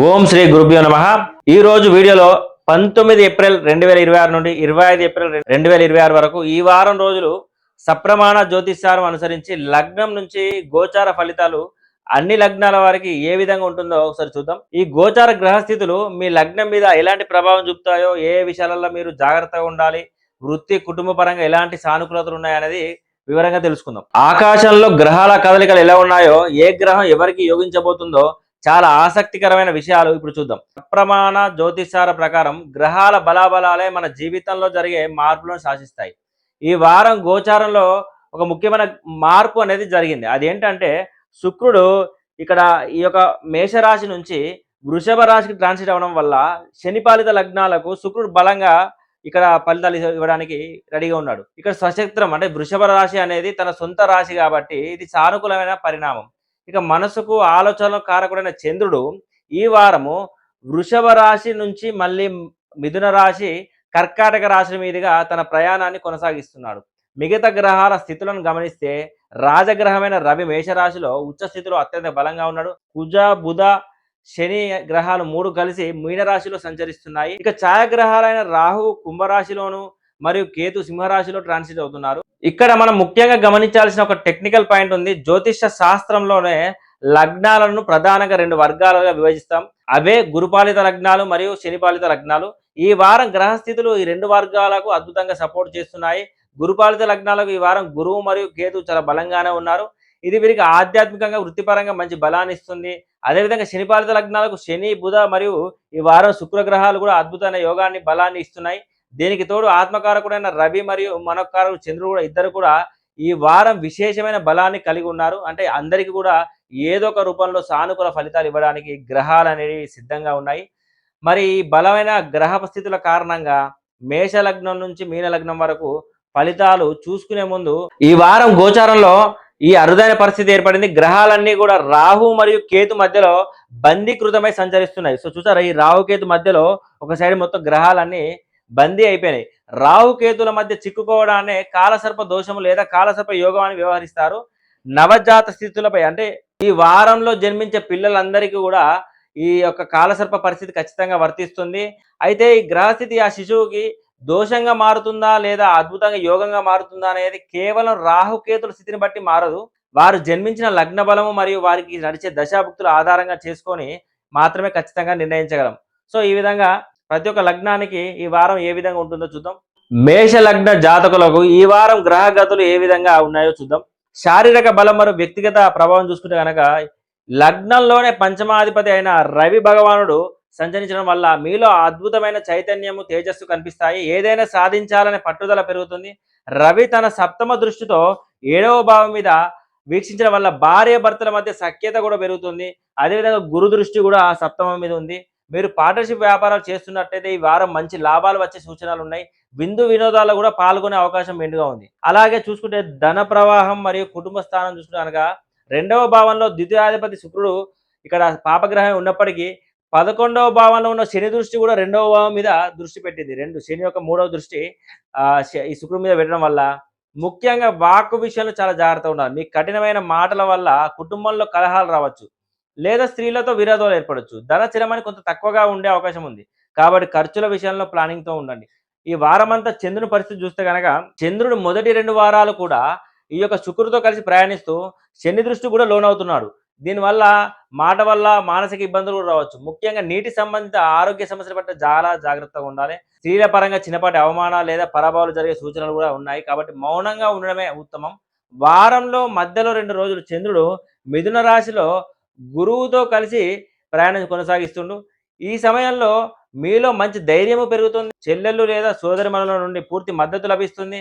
ఓం శ్రీ గురుభ్యో నమ. ఈ రోజు వీడియోలో 19 ఏప్రిల్ 2026 నుండి 25 ఏప్రిల్ 2026 వరకు ఈ వారం రోజులు సప్రమాణ జ్యోతిష్యారం అనుసరించి లగ్నం నుంచి గోచార ఫలితాలు అన్ని లగ్నాల వారికి ఏ విధంగా ఉంటుందో ఒకసారి చూద్దాం. ఈ గోచార గ్రహస్థితులు మీ లగ్నం మీద ఎలాంటి ప్రభావం చూపుతాయో, ఏ విషయాలలో మీరు జాగ్రత్తగా ఉండాలి, వృత్తి కుటుంబ పరంగా ఎలాంటి సానుకూలతలు ఉన్నాయనేది వివరంగా తెలుసుకుందాం. ఆకాశంలో గ్రహాల కదలికలు ఎలా ఉన్నాయో, ఏ గ్రహం ఎవరికి యోగించబోతుందో చాలా ఆసక్తికరమైన విషయాలు ఇప్పుడు చూద్దాం. ప్రమాణ జ్యోతిషార ప్రకారం గ్రహాల బలాబలాలే మన జీవితంలో జరిగే మార్పులను శాసిస్తాయి. ఈ వారం గోచారంలో ఒక ముఖ్యమైన మార్పు అనేది జరిగింది. అదేంటంటే శుక్రుడు ఇక్కడ ఈ యొక్క మేషరాశి నుంచి వృషభ రాశికి ట్రాన్సిట్ అవ్వడం వల్ల శనిపాలిత లగ్నాలకు శుక్రుడు బలంగా ఇక్కడ ఫలితాలు ఇవ్వడానికి రెడీగా ఉన్నాడు. ఇక్కడ స్వక్షేత్రం అంటే వృషభ రాశి అనేది తన సొంత రాశి కాబట్టి ఇది సానుకూలమైన పరిణామం. ఇక మనసుకు ఆలోచనలు కారకుడైన చంద్రుడు ఈ వారము వృషభ రాశి నుంచి మళ్ళీ మిథున రాశి, కర్కాటక రాశి మీదుగా తన ప్రయాణాన్ని కొనసాగిస్తున్నాడు. మిగతా గ్రహాల స్థితులను గమనిస్తే రాజగ్రహమైన రవి మేషరాశిలో ఉచ్చ స్థితిలో అత్యంత బలంగా ఉన్నాడు. కుజ, బుధ, శని గ్రహాలు మూడు కలిసి మీనరాశిలో సంచరిస్తున్నాయి. ఇక ఛాయాగ్రహాలైన రాహు కుంభరాశిలోను మరియు కేతు సింహరాశిలో ట్రాన్సిట్ అవుతున్నారు. ఇక్కడ మనం ముఖ్యంగా గమనించాల్సిన ఒక టెక్నికల్ పాయింట్ ఉంది. జ్యోతిష శాస్త్రంలోనే లగ్నాలను ప్రధానంగా రెండు వర్గాలుగా విభజిస్తాం. అవే గురుపాలిత లగ్నాలు మరియు శనిపాలిత లగ్నాలు. ఈ వారం గ్రహస్థితులు ఈ రెండు వర్గాలకు అద్భుతంగా సపోర్ట్ చేస్తున్నాయి. గురుపాలిత లగ్నాలకు ఈ వారం గురువు మరియు కేతు చాలా బలంగానే ఉన్నారు. ఇది వీరికి ఆధ్యాత్మికంగా వృత్తిపరంగా మంచి బలాన్ని ఇస్తుంది. అదేవిధంగా శనిపాలిత లగ్నాలకు శని, బుధ మరియు ఈ వారం శుక్రగ్రహాలు కూడా అద్భుతమైన యోగాన్ని బలాన్ని ఇస్తున్నాయి. దీనికి తోడు ఆత్మకారకుడైన రవి మరియు మనోకారకుడు చంద్రుడు కూడా ఇద్దరు కూడా ఈ వారం విశేషమైన బలాన్ని కలిగి ఉన్నారు. అంటే అందరికీ కూడా ఏదో ఒక రూపంలో సానుకూల ఫలితాలు ఇవ్వడానికి గ్రహాలు అనేవి సిద్ధంగా ఉన్నాయి. మరి ఈ బలమైన గ్రహ స్థితుల కారణంగా మేష లగ్నం నుంచి మీన లగ్నం వరకు ఫలితాలు చూసుకునే ముందు ఈ వారం గోచారంలో ఈ అరుదైన పరిస్థితి ఏర్పడింది. గ్రహాలన్నీ కూడా రాహు మరియు కేతు మధ్యలో బందీకృతమై సంచరిస్తున్నాయి. సో చూసారా, ఈ రాహు కేతు మధ్యలో ఒక సైడ్ మొత్తం గ్రహాలన్నీ బందీ అయిపోయినాయి. రాహుకేతుల మధ్య చిక్కుకోవడాన్ని కాలసర్ప దోషము లేదా కాలసర్ప యోగం అని వ్యవహరిస్తారు. నవజాత స్థితులపై అంటే ఈ వారంలో జన్మించే పిల్లలందరికీ కూడా ఈ యొక్క కాలసర్ప పరిస్థితి ఖచ్చితంగా వర్తిస్తుంది. అయితే ఈ గ్రహస్థితి ఆ శిశువుకి దోషంగా మారుతుందా లేదా అద్భుతంగా యోగంగా మారుతుందా అనేది కేవలం రాహుకేతుల స్థితిని బట్టి మారదు. వారు జన్మించిన లగ్న బలము మరియు వారికి నడిచే దశాభుక్తుల ఆధారంగా చేసుకొని మాత్రమే ఖచ్చితంగా నిర్ణయించగలం. సో ఈ విధంగా ప్రతి ఒక్క లగ్నానికి ఈ వారం ఏ విధంగా ఉంటుందో చూద్దాం. మేష లగ్న జాతకులకు ఈ వారం గ్రహగతులు ఏ విధంగా ఉన్నాయో చూద్దాం. శారీరక బలం మరియు వ్యక్తిగత ప్రభావం చూసుకుంటే కనుక లగ్నంలోనే పంచమాధిపతి అయిన రవి భగవానుడు సంచరించడం వల్ల మీలో అద్భుతమైన చైతన్యము, తేజస్సు కనిపిస్తాయి. ఏదైనా సాధించాలనే పట్టుదల పెరుగుతుంది. రవి తన సప్తమ దృష్టితో 7వ భావం మీద వీక్షించడం వల్ల భార్య భర్తల మధ్య సఖ్యత కూడా పెరుగుతుంది. అదేవిధంగా గురు దృష్టి కూడా ఆ సప్తమం మీద ఉంది. మీరు పార్ట్నర్షిప్ వ్యాపారాలు చేస్తున్నట్టయితే ఈ వారం మంచి లాభాలు వచ్చే సూచనలు ఉన్నాయి. విందు వినోదాల్లో కూడా పాల్గొనే అవకాశం మెండుగా ఉంది. అలాగే చూసుకుంటే ధన ప్రవాహం మరియు కుటుంబ స్థానం చూసుకుంటే కనుక 2వ భావంలో ద్వితీయాధిపతి శుక్రుడు ఇక్కడ పాపగ్రహం ఉన్నప్పటికీ 11వ భావంలో ఉన్న శని దృష్టి కూడా 2వ భావం మీద దృష్టి పెట్టింది. శని యొక్క 3వ దృష్టి ఈ శుక్రుడి మీద పెట్టడం వల్ల ముఖ్యంగా వాక్కు విషయంలో చాలా జాగ్రత్తగా ఉండాలి. మీ కఠినమైన మాటల వల్ల కుటుంబంలో కలహాలు రావచ్చు లేదా స్త్రీలతో విరోధాలు ఏర్పడవచ్చు. ధన చిరమని కొంత తక్కువగా ఉండే అవకాశం ఉంది. కాబట్టి ఖర్చుల విషయంలో ప్లానింగ్తో ఉండండి. ఈ వారమంతా చంద్రుని పరిస్థితి చూస్తే కనుక చంద్రుడు మొదటి 2 వారాలు కూడా ఈ యొక్క శుక్రుడితో కలిసి ప్రయాణిస్తూ శని దృష్టి కూడా లోనవుతున్నాడు. దీనివల్ల మాట వల్ల మానసిక ఇబ్బందులు కూడా రావచ్చు. ముఖ్యంగా నీటి సంబంధిత ఆరోగ్య సమస్యల పట్ల చాలా జాగ్రత్తగా ఉండాలి. స్త్రీల పరంగా చిన్నపాటి అవమానాలు లేదా పరాభవాలు జరిగే సూచనలు కూడా ఉన్నాయి. కాబట్టి మౌనంగా ఉండడమే ఉత్తమం. వారంలో మధ్యలో 2 రోజులు చంద్రుడు మిథున రాశిలో గురువుతో కలిసి ప్రయాణం కొనసాగిస్తుండు. ఈ సమయంలో మీలో మంచి ధైర్యము పెరుగుతుంది. చెల్లెళ్ళు లేదా సోదరిమణుల నుండి పూర్తి మద్దతు లభిస్తుంది.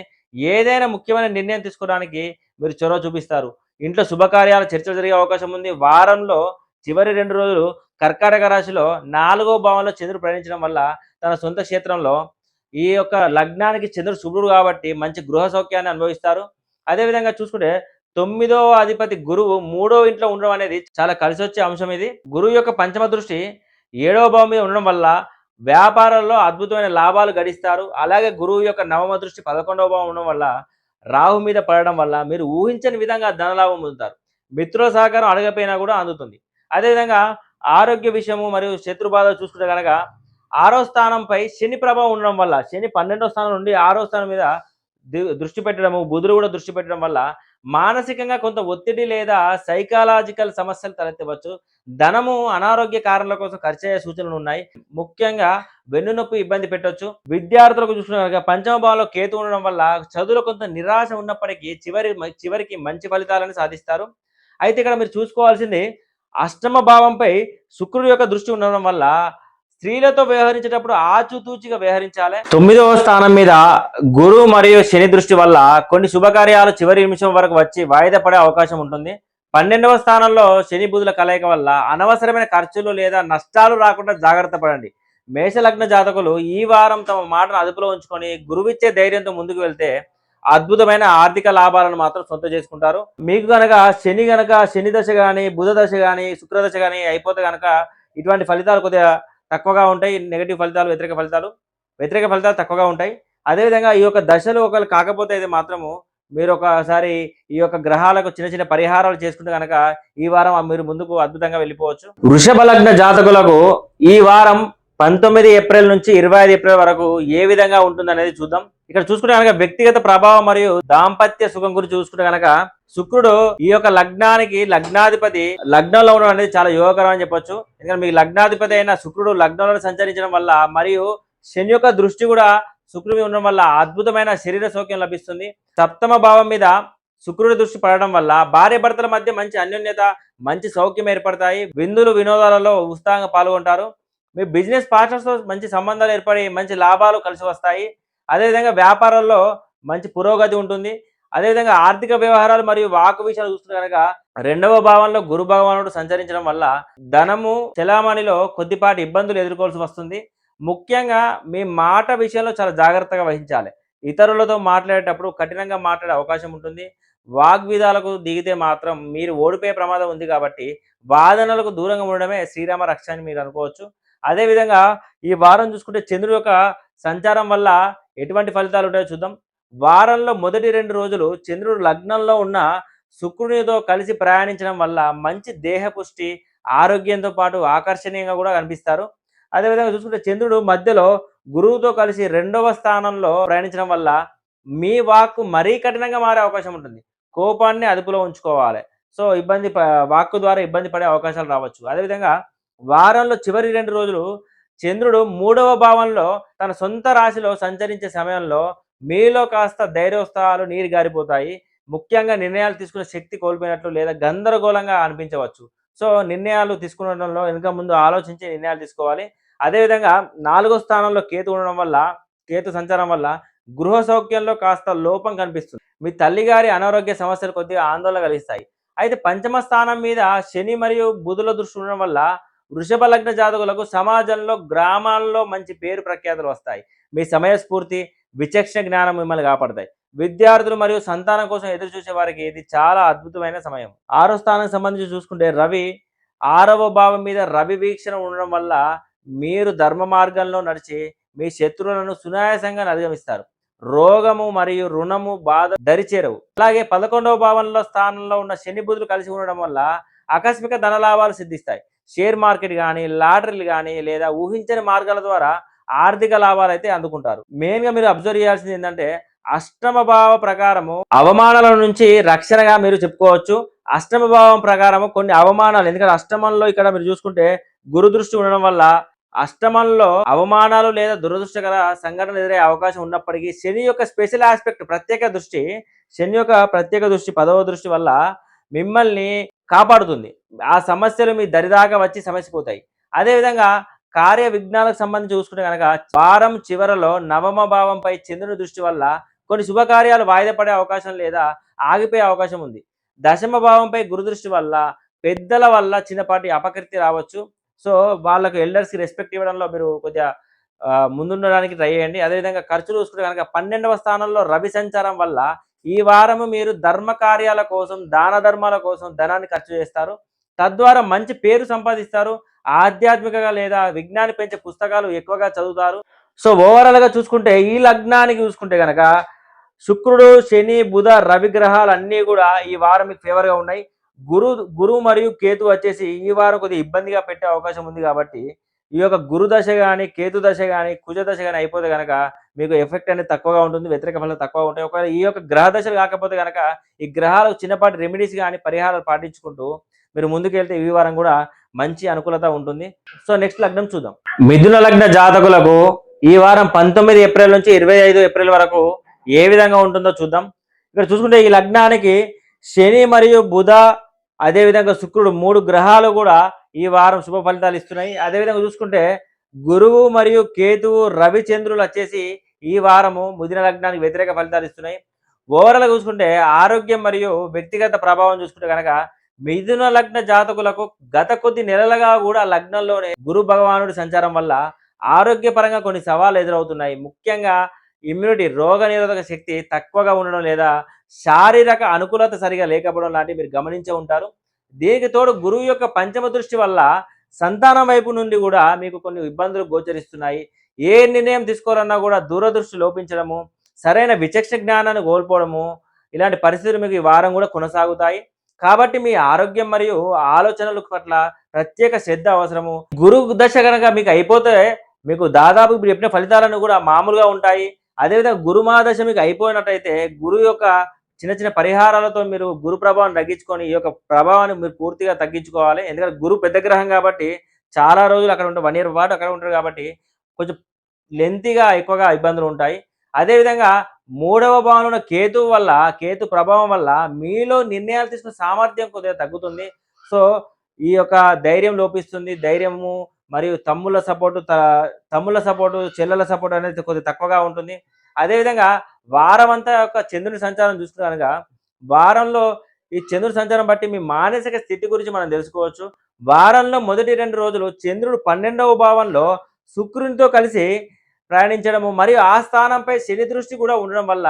ఏదైనా ముఖ్యమైన నిర్ణయం తీసుకోవడానికి మీరు చొరవ చూపిస్తారు. ఇంట్లో శుభకార్యాల చర్చలు జరిగే అవకాశం ఉంది. వారంలో చివరి 2 రోజులు కర్కాటక రాశిలో 4వ భావంలో చంద్రుడు ప్రయాణించడం వల్ల తన సొంత క్షేత్రంలో ఈ యొక్క లగ్నానికి చంద్రుడు శుభ్రుడు కాబట్టి మంచి గృహ సౌఖ్యాన్ని అనుభవిస్తారు. అదేవిధంగా చూసుకుంటే 9వ అధిపతి గురువు 3వ ఇంట్లో ఉండడం అనేది చాలా కలిసి వచ్చే అంశం. ఇది గురువు యొక్క పంచమ దృష్టి 7వ భావం మీద ఉండడం వల్ల వ్యాపారాల్లో అద్భుతమైన లాభాలు గడిస్తారు. అలాగే గురువు యొక్క నవమ దృష్టి 11వ భావం ఉండడం వల్ల రాహు మీద పడడం వల్ల మీరు ఊహించని విధంగా ధనలాభం పొందుతారు. మిత్రుల సహకారం అడగపోయినా కూడా అందుతుంది. అదేవిధంగా ఆరోగ్య విషయము మరియు శత్రు బాధ చూసుకుంటే కనుక 6వ స్థానంపై శని ప్రభావం ఉండడం వల్ల శని 12వ స్థానం నుండి 6వ స్థానం మీద దృష్టి పెట్టడము, బుధుడు కూడా దృష్టి పెట్టడం వల్ల మానసికంగా కొంత ఒత్తిడి లేదా సైకాలజికల్ సమస్యలు తలెత్తవచ్చు. ధనము అనారోగ్య కారణాల కోసం ఖర్చయ్యే సూచనలు ఉన్నాయి. ముఖ్యంగా వెన్నునొప్పి ఇబ్బంది పెట్టొచ్చు. విద్యార్థులకు చూసుకున్న కనుక పంచమ భావంలో కేతు ఉండడం వల్ల చదువులో కొంత నిరాశ ఉన్నప్పటికీ చివరికి మంచి ఫలితాలను సాధిస్తారు. అయితే ఇక్కడ మీరు చూసుకోవాల్సింది అష్టమ భావంపై శుక్రుడి యొక్క దృష్టి ఉండడం వల్ల స్త్రీలతో వ్యవహరించేటప్పుడు ఆచితూచిగా వ్యవహరించాలి. 9వ స్థానం మీద గురువు మరియు శని దృష్టి వల్ల కొన్ని శుభకార్యాలు చివరి నిమిషం వరకు వచ్చి వాయిదా పడే అవకాశం ఉంటుంది. 12వ స్థానంలో శని బుధుల కలయిక వల్ల అనవసరమైన ఖర్చులు లేదా నష్టాలు రాకుండా జాగ్రత్త పడండి. మేషలగ్న జాతకులు ఈ వారం తమ మాటను అదుపులో ఉంచుకొని గురువిచ్చే ధైర్యంతో ముందుకు వెళ్తే అద్భుతమైన ఆర్థిక లాభాలను మాత్రం సొంతం చేసుకుంటారు. మీకు గనక శని దశ కానీ బుధ దశ కానీ శుక్రదశ కానీ అయిపోతే కనుక ఇటువంటి ఫలితాలు కొద్దిగా తక్కువగా ఉంటాయి. నెగిటివ్ ఫలితాలు, వ్యతిరేక ఫలితాలు తక్కువగా ఉంటాయి. అదేవిధంగా ఈ యొక్క దశలు ఒకవేళ కాకపోతే ఇది మాత్రము మీరు ఒకసారి ఈ యొక్క గ్రహాలకు చిన్న చిన్న పరిహారాలు చేసుకుంటే కనుక ఈ వారం మీరు ముందుకు అద్భుతంగా వెళ్ళిపోవచ్చు. వృషభ లగ్న జాతకులకు ఈ వారం 19 ఏప్రిల్ నుంచి 25 ఏప్రిల్ వరకు ఏ విధంగా ఉంటుంది అనేది చూద్దాం. ఇక్కడ చూసుకుంటే కనుక వ్యక్తిగత ప్రభావం మరియు దాంపత్య సుఖం గురించి చూసుకుంటే కనుక శుక్రుడు ఈ యొక్క లగ్నానికి లగ్నాధిపతి లగ్నంలో ఉండడం అనేది చాలా యోగకరం అని చెప్పొచ్చు. ఎందుకంటే మీ లగ్నాధిపతి అయిన శుక్రుడు లగ్నంలో సంచరించడం వల్ల మరియు శని యొక్క దృష్టి కూడా శుక్రుడి మీద ఉండడం వల్ల అద్భుతమైన శరీర సౌఖ్యం లభిస్తుంది. సప్తమ భావం మీద శుక్రుడి దృష్టి పడడం వల్ల భార్య భర్తల మధ్య మంచి అన్యోన్యత, మంచి సౌఖ్యం ఏర్పడతాయి. విందులు వినోదాలలో ఉత్సాహంగా పాల్గొంటారు. మీ బిజినెస్ పార్ట్నర్స్తో మంచి సంబంధాలు ఏర్పడి మంచి లాభాలు కలిసి వస్తాయి. అదేవిధంగా వ్యాపారాల్లో మంచి పురోగతి ఉంటుంది. అదేవిధంగా ఆర్థిక వ్యవహారాలు మరియు వాక్ విషయాలు చూస్తుంటే కనుక 2వ భావంలో గురు భగవానుడు సంచరించడం వల్ల ధనము చెలామణిలో కొద్దిపాటి ఇబ్బందులు ఎదుర్కోవాల్సి వస్తుంది. ముఖ్యంగా మీ మాట విషయంలో చాలా జాగ్రత్తగా వహించాలి. ఇతరులతో మాట్లాడేటప్పుడు కఠినంగా మాట్లాడే అవకాశం ఉంటుంది. వాగ్విధాలకు దిగితే మాత్రం మీరు ఓడిపోయే ప్రమాదం ఉంది కాబట్టి వాదనలకు దూరంగా ఉండడమే శ్రీరామ రక్ష అని మీరు అనుకోవచ్చు. అదేవిధంగా ఈ వారం చూసుకుంటే చంద్రుడి యొక్క సంచారం వల్ల ఎటువంటి ఫలితాలు ఉంటాయో చూద్దాం. వారంలో మొదటి 2 రోజులు చంద్రుడు లగ్నంలో ఉన్న శుక్రునితో కలిసి ప్రయాణించడం వల్ల మంచి దేహపుష్టి, ఆరోగ్యంతో పాటు ఆకర్షణీయంగా కూడా కనిపిస్తారు. అదేవిధంగా చూసుకుంటే చంద్రుడు మధ్యలో గురువుతో కలిసి 2వ స్థానంలో ప్రయాణించడం వల్ల మీ వాక్కు మరీ కఠినంగా మారే అవకాశం ఉంటుంది. కోపాన్ని అదుపులో ఉంచుకోవాలి. సో వాక్కు ద్వారా ఇబ్బంది పడే అవకాశాలు రావచ్చు. అదేవిధంగా వారంలో చివరి 2 రోజులు చంద్రుడు 3వ భావంలో తన సొంత రాశిలో సంచరించే సమయంలో మీలో కాస్త ధైర్యోత్సాహాలు నీరు గారిపోతాయి. ముఖ్యంగా నిర్ణయాలు తీసుకునే శక్తి కోల్పోయినట్లు లేదా గందరగోళంగా అనిపించవచ్చు. సో నిర్ణయాలు తీసుకునడంలో వెనుక ముందు ఆలోచించి నిర్ణయాలు తీసుకోవాలి. అదేవిధంగా 4వ స్థానంలో కేతు సంచారం వల్ల గృహ సౌఖ్యంలో కాస్త లోపం కనిపిస్తుంది. మీ తల్లిగారి అనారోగ్య సమస్యలు కొద్దిగా ఆందోళన కలిగిస్తాయి. అయితే పంచమ స్థానం మీద శని మరియు బుధుల దృష్టి ఉండడం వల్ల వృషభ లగ్న జాతకులకు సమాజంలో, గ్రామాల్లో మంచి పేరు ప్రఖ్యాతులు వస్తాయి. మీ సమయస్ఫూర్తి, విచక్షణ జ్ఞానం మిమ్మల్ని కాపాడతాయి. విద్యార్థులు మరియు సంతానం కోసం ఎదురు చూసే వారికి ఇది చాలా అద్భుతమైన సమయం. 6వ స్థానానికి సంబంధించి చూసుకుంటే 6వ భావం మీద రవి వీక్షణ ఉండడం వల్ల మీరు ధర్మ మార్గంలో నడిచి మీ శత్రువులను సునాయాసంగా అధిగమిస్తారు. రోగము మరియు రుణము బాధ దరిచేరవు. అలాగే 11వ భావంలో స్థానంలో ఉన్న శని బుధులు కలిసి ఉండడం వల్ల ఆకస్మిక ధనలాభాలు సిద్ధిస్తాయి. షేర్ మార్కెట్ కానీ, లాటరీలు కానీ లేదా ఊహించని మార్గాల ద్వారా ఆర్థిక లాభాలు అయితే అందుకుంటారు. మెయిన్గా మీరు అబ్జర్వ్ చేయాల్సింది ఏంటంటే అష్టమ భావ ప్రకారము అవమానాల నుంచి రక్షణగా మీరు చెప్పుకోవచ్చు. అష్టమ భావం ప్రకారము కొన్ని అవమానాలు, ఎందుకంటే అష్టమంలో ఇక్కడ మీరు చూసుకుంటే గురు దృష్టి ఉండడం వల్ల అష్టమంలో అవమానాలు లేదా దురదృష్టకర సంఘటనలు ఎదురయ్యే అవకాశం ఉన్నప్పటికీ శని యొక్క స్పెషల్ ఆస్పెక్ట్ శని యొక్క ప్రత్యేక దృష్టి 10వ దృష్టి వల్ల మిమ్మల్ని కాపాడుతుంది. ఆ సమస్యలు మీ దరిదాకా వచ్చి సమస్యపోతాయి. అదేవిధంగా కార్య విఘ్నాలకు సంబంధించి చూసుకుంటే కనుక వారం చివరలో 9వ భావంపై చంద్రుని దృష్టి వల్ల కొన్ని శుభకార్యాలు వాయిదా పడే అవకాశం లేదా ఆగిపోయే అవకాశం ఉంది. 10వ భావంపై గురుదృష్టి వల్ల పెద్దల వల్ల చిన్నపాటి అపకీర్తి రావచ్చు. సో వాళ్ళకు ఎల్డర్స్కి రెస్పెక్ట్ ఇవ్వడంలో మీరు కొద్దిగా ముందుండడానికి ట్రై చేయండి. అదేవిధంగా ఖర్చులు చూసుకుంటే కనుక 12వ స్థానంలో రవి సంచారం వల్ల ఈ వారము మీరు ధర్మ కార్యాల కోసం, దాన ధర్మాల కోసం ధనాన్ని ఖర్చు చేస్తారు. తద్వారా మంచి పేరు సంపాదిస్తారు. ఆధ్యాత్మికంగా లేదా విజ్ఞాన్ని పెంచే పుస్తకాలు ఎక్కువగా చదువుతారు. సో ఓవరాల్గా చూసుకుంటే ఈ లగ్నానికి చూసుకుంటే కనుక శుక్రుడు, శని, బుధ, రవి గ్రహాలు అన్నీ కూడా ఈ వారం మీకు ఫేవర్గా ఉన్నాయి. గురు గురువు మరియు కేతు వచ్చేసి ఈ వారం కొద్దిగా ఇబ్బందిగా పెట్టే అవకాశం ఉంది కాబట్టి ఈ యొక్క గురు దశ గాని, కేతు దశ గాని, కుజ దశ గాని అయిపోతే గనక మీకు ఎఫెక్ట్ అనేది తక్కువగా ఉంటుంది. వ్యతిరేక ఫలితాలు తక్కువగా ఉంటాయి. ఒకవేళ ఈ యొక్క గ్రహ దశలు కాకపోతే గనక ఈ గ్రహాలకు చిన్నపాటి రెమెడీస్ గాని, పరిహారాలు పాటించుకుంటూ మీరు ముందుకెళ్తే ఈ వారం కూడా మంచి అనుకూలత ఉంటుంది. సో నెక్స్ట్ లగ్నం చూద్దాం. మిథున లగ్న జాతకులకు ఈ వారం 19 ఏప్రిల్ నుంచి 25 ఏప్రిల్ వరకు ఏ విధంగా ఉంటుందో చూద్దాం. ఇక్కడ చూసుకుంటే ఈ లగ్నానికి శని మరియు బుధ అదేవిధంగా శుక్రుడు 3 గ్రహాలు కూడా ఈ వారం శుభ ఫలితాలు ఇస్తున్నాయి. అదేవిధంగా చూసుకుంటే గురువు మరియు కేతువు రవి చంద్రులు వచ్చేసి ఈ వారము మిథున లగ్నానికి వ్యతిరేక ఫలితాలు ఇస్తున్నాయి. ఓవరాల్గా చూసుకుంటే ఆరోగ్యం మరియు వ్యక్తిగత ప్రభావం చూసుకుంటే కనుక మిథున లగ్న జాతకులకు గత కొద్ది నెలలుగా కూడా లగ్నంలోనే గురు భగవానుడి సంచారం వల్ల ఆరోగ్యపరంగా కొన్ని సవాళ్ళు ఎదురవుతున్నాయి. ముఖ్యంగా ఇమ్యూనిటీ రోగ నిరోధక శక్తి తక్కువగా ఉండడం లేదా శారీరక అనుకూలత సరిగా లేకపోవడం లాంటివి మీరు గమనించే ఉంటారు. దీనికి తోడు గురువు యొక్క పంచమ దృష్టి వల్ల సంతానం వైపు నుండి కూడా మీకు కొన్ని ఇబ్బందులు గోచరిస్తున్నాయి. ఏ నిర్ణయం తీసుకోవాలన్నా కూడా దూరదృష్టి లోపించడము, సరైన విచక్షణ జ్ఞానాన్ని కోల్పోవడము, ఇలాంటి పరిస్థితులు మీకు ఈ వారం కూడా కొనసాగుతాయి. కాబట్టి మీ ఆరోగ్యం మరియు ఆలోచనల పట్ల ప్రత్యేక శ్రద్ధ అవసరము. గురు దశ కనుక మీకు అయిపోతే మీకు దాదాపు ఇప్పుడు చెప్పిన ఫలితాలను కూడా మామూలుగా ఉంటాయి. అదేవిధంగా గురుమహాదశ మీకు అయిపోయినట్టయితే గురువు యొక్క చిన్న చిన్న పరిహారాలతో మీరు గురు ప్రభావాన్ని తగ్గించుకొని ఈ యొక్క ప్రభావాన్ని మీరు పూర్తిగా తగ్గించుకోవాలి. ఎందుకంటే గురు పెద్ద గ్రహం కాబట్టి చాలా రోజులు అక్కడ ఉంటారు, 1 ఇయర్ పాటు అక్కడ ఉంటారు కాబట్టి కొంచెం లెంతీగా ఎక్కువగా ఇబ్బందులు ఉంటాయి. అదేవిధంగా 3వ భావంలో ఉన్న కేతువు వల్ల, కేతు ప్రభావం వల్ల మీలో నిర్ణయాలు తీసుకునే సామర్థ్యం కొద్దిగా తగ్గుతుంది. సో ఈ యొక్క ధైర్యం లోపిస్తుంది. ధైర్యము మరియు తమ్ముళ్ళ సపోర్టు, చెల్లెల సపోర్ట్ అనేది కొద్దిగా తక్కువగా ఉంటుంది. అదేవిధంగా వారమంతా యొక్క చంద్రుని సంచారం చూసుకున్నా కనుక వారంలో ఈ చంద్రుడి సంచారం బట్టి మీ మానసిక స్థితి గురించి మనం తెలుసుకోవచ్చు. వారంలో మొదటి 2 రోజులు చంద్రుడు 12వ భావంలో శుక్రునితో కలిసి ప్రయాణించడము మరియు ఆ స్థానంపై శని దృష్టి కూడా ఉండడం వల్ల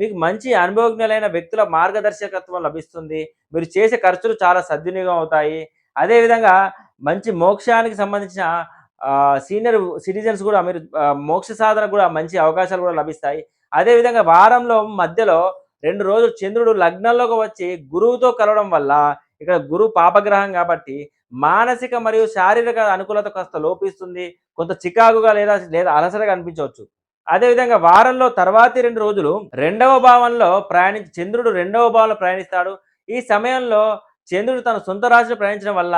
మీకు మంచి అనుభవజ్ఞులైన వ్యక్తుల మార్గదర్శకత్వం లభిస్తుంది. మీరు చేసే ఖర్చులు చాలా సద్వినియోగం అవుతాయి. అదేవిధంగా మంచి మోక్షానికి సంబంధించిన సీనియర్ సిటిజన్స్ కూడా మీరు మోక్ష సాధన కూడా మంచి అవకాశాలు కూడా లభిస్తాయి. అదేవిధంగా వారంలో మధ్యలో 2 రోజులు చంద్రుడు లగ్నంలోకి వచ్చి గురువుతో కలవడం వల్ల ఇక్కడ గురువు పాపగ్రహం కాబట్టి మానసిక మరియు శారీరక అనుకూలత కాస్త లోపిస్తుంది. కొంత చికాకుగా లేదా లేదా అలసటగా అనిపించవచ్చు. అదేవిధంగా వారంలో తర్వాతి 2 రోజులు చంద్రుడు 2వ భావంలో ప్రయాణిస్తాడు. ఈ సమయంలో చంద్రుడు తన సొంత రాశిలో ప్రయాణించడం వల్ల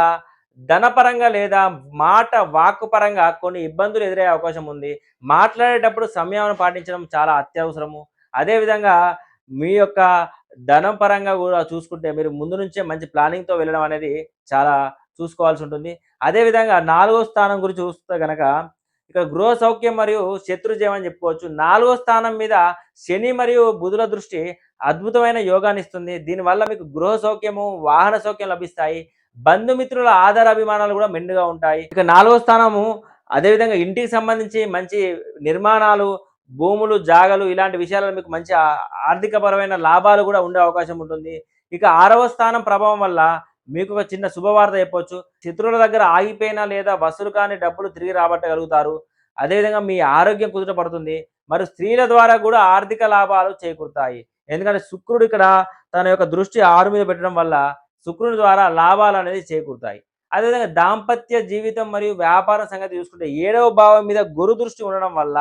ధనపరంగా లేదా వాక్కు పరంగా కొన్ని ఇబ్బందులు ఎదురయ్యే అవకాశం ఉంది. మాట్లాడేటప్పుడు సంయమనం పాటించడం చాలా అత్యవసరము. అదేవిధంగా మీ యొక్క ధనం పరంగా కూడా చూసుకుంటే మీరు ముందు నుంచే మంచి ప్లానింగ్‌తో వెళ్ళడం అనేది చాలా చూసుకోవాల్సి ఉంటుంది. అదేవిధంగా 4వ స్థానం గురించి చూస్తే గనక ఇక్కడ గృహ సౌఖ్యం మరియు శత్రుజయం అని చెప్పుకోవచ్చు. 4వ స్థానం మీద శని మరియు బుధుల దృష్టి అద్భుతమైన యోగాన్ని ఇస్తుంది. దీనివల్ల మీకు గృహ సౌఖ్యము, వాహన సౌఖ్యం లభిస్తాయి. బంధుమిత్రుల ఆదర అభిమానాలు కూడా మెండుగా ఉంటాయి. ఇక 4వ స్థానము అదేవిధంగా ఇంటికి సంబంధించి మంచి నిర్మాణాలు, భూములు, జాగలు ఇలాంటి విషయాలలో మీకు మంచి ఆర్థికపరమైన లాభాలు కూడా ఉండే అవకాశం ఉంటుంది. ఇక 6వ స్థానం ప్రభావం వల్ల మీకు ఒక చిన్న శుభవార్త చెప్పొచ్చు. శత్రువుల దగ్గర ఆగిపోయిన లేదా వసూలు కాని డబ్బులు తిరిగి రాబట్టగలుగుతారు. అదేవిధంగా మీ ఆరోగ్యం కుదుట పడుతుంది. మరియు స్త్రీల ద్వారా కూడా ఆర్థిక లాభాలు చేకూరుతాయి. ఎందుకంటే శుక్రుడు ఇక్కడ తన యొక్క దృష్టి 6 మీద పెట్టడం వల్ల శుక్రుని ద్వారా లాభాలు అనేది చేకూరుతాయి. అదేవిధంగా దాంపత్య జీవితం మరియు వ్యాపారం సంగతి చూసుకుంటే 7వ భావం మీద గురు దృష్టి ఉండడం వల్ల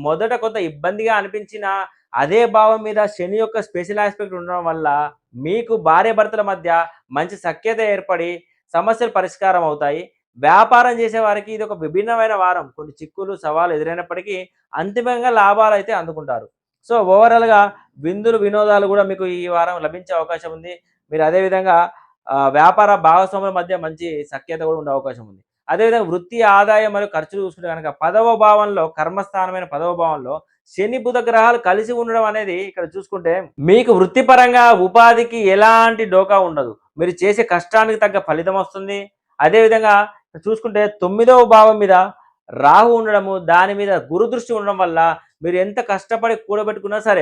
మొదట కొంత ఇబ్బందిగా అనిపించిన అదే భావం మీద శని యొక్క స్పెషల్ ఆస్పెక్ట్ ఉండడం వల్ల మీకు భార్యాభర్తల మధ్య మంచి సఖ్యత ఏర్పడి సమస్యలు పరిష్కారం అవుతాయి. వ్యాపారం చేసే వారికి ఇది ఒక విభిన్నమైన వారం. కొన్ని చిక్కులు, సవాలు ఎదురైనప్పటికీ అంతిమంగా లాభాలు అయితే అందుకుంటారు. సో ఓవరాల్‌గా విందులు, వినోదాలు కూడా మీకు ఈ వారం లభించే అవకాశం ఉంది. మీరు అదేవిధంగా వ్యాపార భాగస్వాముల మధ్య మంచి సఖ్యత కూడా ఉండే అవకాశం ఉంది. అదేవిధంగా వృత్తి, ఆదాయం మరియు ఖర్చులు చూసుకుంటే కనుక 10వ భావంలో కర్మస్థానమైన 10వ భావంలో శని, బుధ గ్రహాలు కలిసి ఉండడం అనేది ఇక్కడ చూసుకుంటే మీకు వృత్తిపరంగా ఉపాధికి ఎలాంటి డోకా ఉండదు. మీరు చేసే కష్టానికి తగ్గ ఫలితం వస్తుంది. అదేవిధంగా చూసుకుంటే 9వ భావం మీద రాహు ఉండడము, దాని మీద గురు దృష్టి ఉండడం వల్ల మీరు ఎంత కష్టపడి కూడబెట్టుకున్నా సరే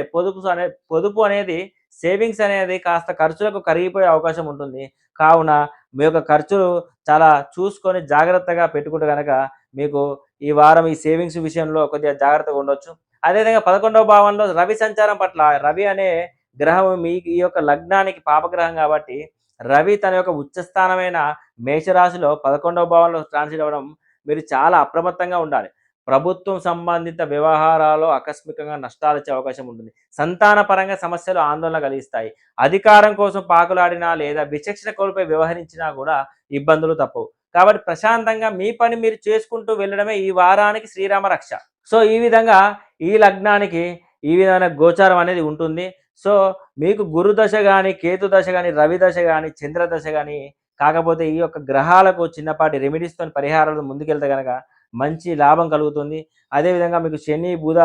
పొదుపు అనేది సేవింగ్స్ అనేది కాస్త ఖర్చులకు కరిగిపోయే అవకాశం ఉంటుంది. కావున మీ యొక్క ఖర్చులు చాలా చూసుకొని జాగ్రత్తగా పెట్టుకుంటే గనక మీకు ఈ వారం ఈ సేవింగ్స్ విషయంలో కొద్దిగా జాగ్రత్తగా ఉండొచ్చు. అదేవిధంగా 11వ భావంలో రవి సంచారం పట్ల రవి అనే గ్రహం మీ ఈ యొక్క లగ్నానికి పాపగ్రహం కాబట్టి రవి తన యొక్క ఉచ్చ స్థానమైన మేషరాశిలో 11వ భావంలో ట్రాన్సిట్ అవ్వడం మీరు చాలా అప్రమత్తంగా ఉండాలి. ప్రభుత్వం సంబంధిత వ్యవహారాల్లో ఆకస్మికంగా నష్టాలొచ్చే అవకాశం ఉంటుంది. సంతాన పరంగా సమస్యలు ఆందోళన కలిగిస్తాయి. అధికారం కోసం పాకులాడినా లేదా విచక్షణ కోల్పోయి వ్యవహరించినా కూడా ఇబ్బందులు తప్పవు. కాబట్టి ప్రశాంతంగా మీ పని మీరు చేసుకుంటూ వెళ్ళడమే ఈ వారానికి శ్రీరామ రక్ష. సో ఈ విధంగా ఈ లగ్నానికి ఈ విధమైన గోచారం అనేది ఉంటుంది. సో మీకు గురు దశ గాని, కేతు దశ గాని, రవి దశ గాని, చంద్ర దశ గాని కాకపోతే ఈ యొక్క గ్రహాలకు చిన్నపాటి రెమెడీస్‌తోని పరిహారాలు ముందుకెళ్తే గనక మంచి లాభం కలుగుతుంది. అదేవిధంగా మీకు శని, బుధ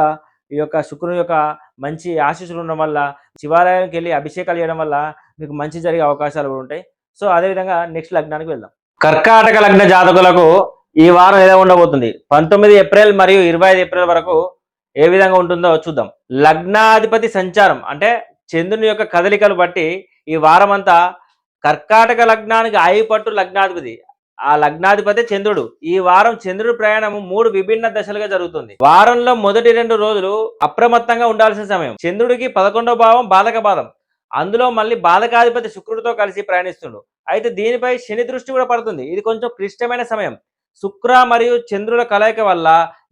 ఈ యొక్క శుక్రుని యొక్క మంచి ఆశీస్సులు ఉండడం వల్ల శివాలయానికెళ్ళి అభిషేకాలు చేయడం వల్ల మీకు మంచి జరిగే అవకాశాలు కూడా ఉంటాయి. సో అదేవిధంగా నెక్స్ట్ లగ్నానికి వెళ్దాం. కర్కాటక లగ్న జాతకులకు ఈ వారం ఎలా ఉండబోతుంది? 19 ఏప్రిల్ మరియు 25 ఏప్రిల్ వరకు ఏ విధంగా ఉంటుందో చూద్దాం. లగ్నాధిపతి సంచారం అంటే చంద్రుని యొక్క కదలికలు బట్టి ఈ వారం అంతా కర్కాటక లగ్నానికి ఆయుపట్టు లగ్నాధిపతి, ఆ లగ్నాధిపతి చంద్రుడు. ఈ వారం చంద్రుడి ప్రయాణం 3 విభిన్న దశలుగా జరుగుతుంది. వారంలో మొదటి 2 రోజులు అప్రమత్తంగా ఉండాల్సిన సమయం. చంద్రుడికి 11వ భావం బాధక పాదం, అందులో మళ్ళీ బాధకాధిపతి శుక్రుడితో కలిసి ప్రయాణిస్తుండు. అయితే దీనిపై శని దృష్టి కూడా పడుతుంది. ఇది కొంచెం క్లిష్టమైన సమయం. శుక్ర మరియు చంద్రుల కలయిక వల్ల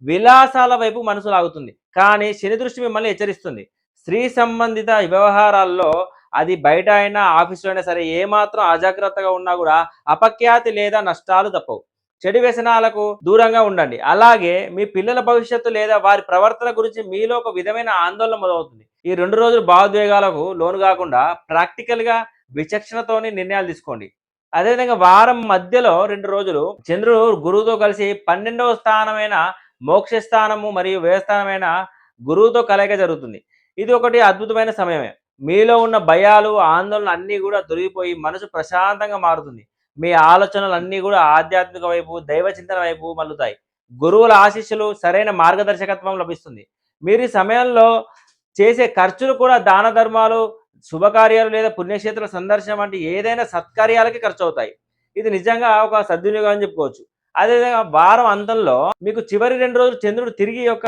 విలాసాల వైపు మనసు లాగుతుంది. కానీ శని దృష్టి మిమ్మల్ని హెచ్చరిస్తుంది. స్త్రీ సంబంధిత వ్యవహారాల్లో అది బయట అయినా ఆఫీసులో అయినా సరే ఏమాత్రం అజాగ్రత్తగా ఉన్నా కూడా అపఖ్యాతి లేదా నష్టాలు తప్పవు. చెడు వ్యసనాలకు దూరంగా ఉండండి. అలాగే మీ పిల్లల భవిష్యత్తు లేదా వారి ప్రవర్తన గురించి మీలో ఒక విధమైన ఆందోళన మొదలవుతుంది. ఈ 2 రోజులు భావోద్వేగాలకు లోను కాకుండా ప్రాక్టికల్గా విచక్షణతోని నిర్ణయాలు తీసుకోండి. అదేవిధంగా వారం మధ్యలో 2 రోజులు చంద్రుడు గురువుతో కలిసి 12వ స్థానమైన మోక్ష స్థానము మరియు వ్యయస్థానమైన గురువుతో కలయిక జరుగుతుంది. ఇది ఒకటి అద్భుతమైన సమయమే. మీలో ఉన్న భయాలు, ఆందోళనలు అన్నీ కూడా తొలగిపోయి మనసు ప్రశాంతంగా మారుతుంది. మీ ఆలోచనలు అన్నీ కూడా ఆధ్యాత్మిక వైపు, దైవ చింతన వైపు మల్లుతాయి. గురువుల ఆశీస్సులు, సరైన మార్గదర్శకత్వం లభిస్తుంది. మీరు ఈ సమయంలో చేసే ఖర్చులు కూడా దాన ధర్మాలు, శుభకార్యాలు లేదా పుణ్యక్షేత్ర సందర్శనం వంటి ఏదైనా సత్కార్యాలకి ఖర్చు అవుతాయి. ఇది నిజంగా ఒక సద్వినియోగం అని చెప్పుకోవచ్చు. అదేవిధంగా వారం అంతంలో మీకు చివరి 2 రోజులు చంద్రుడు తిరిగి యొక్క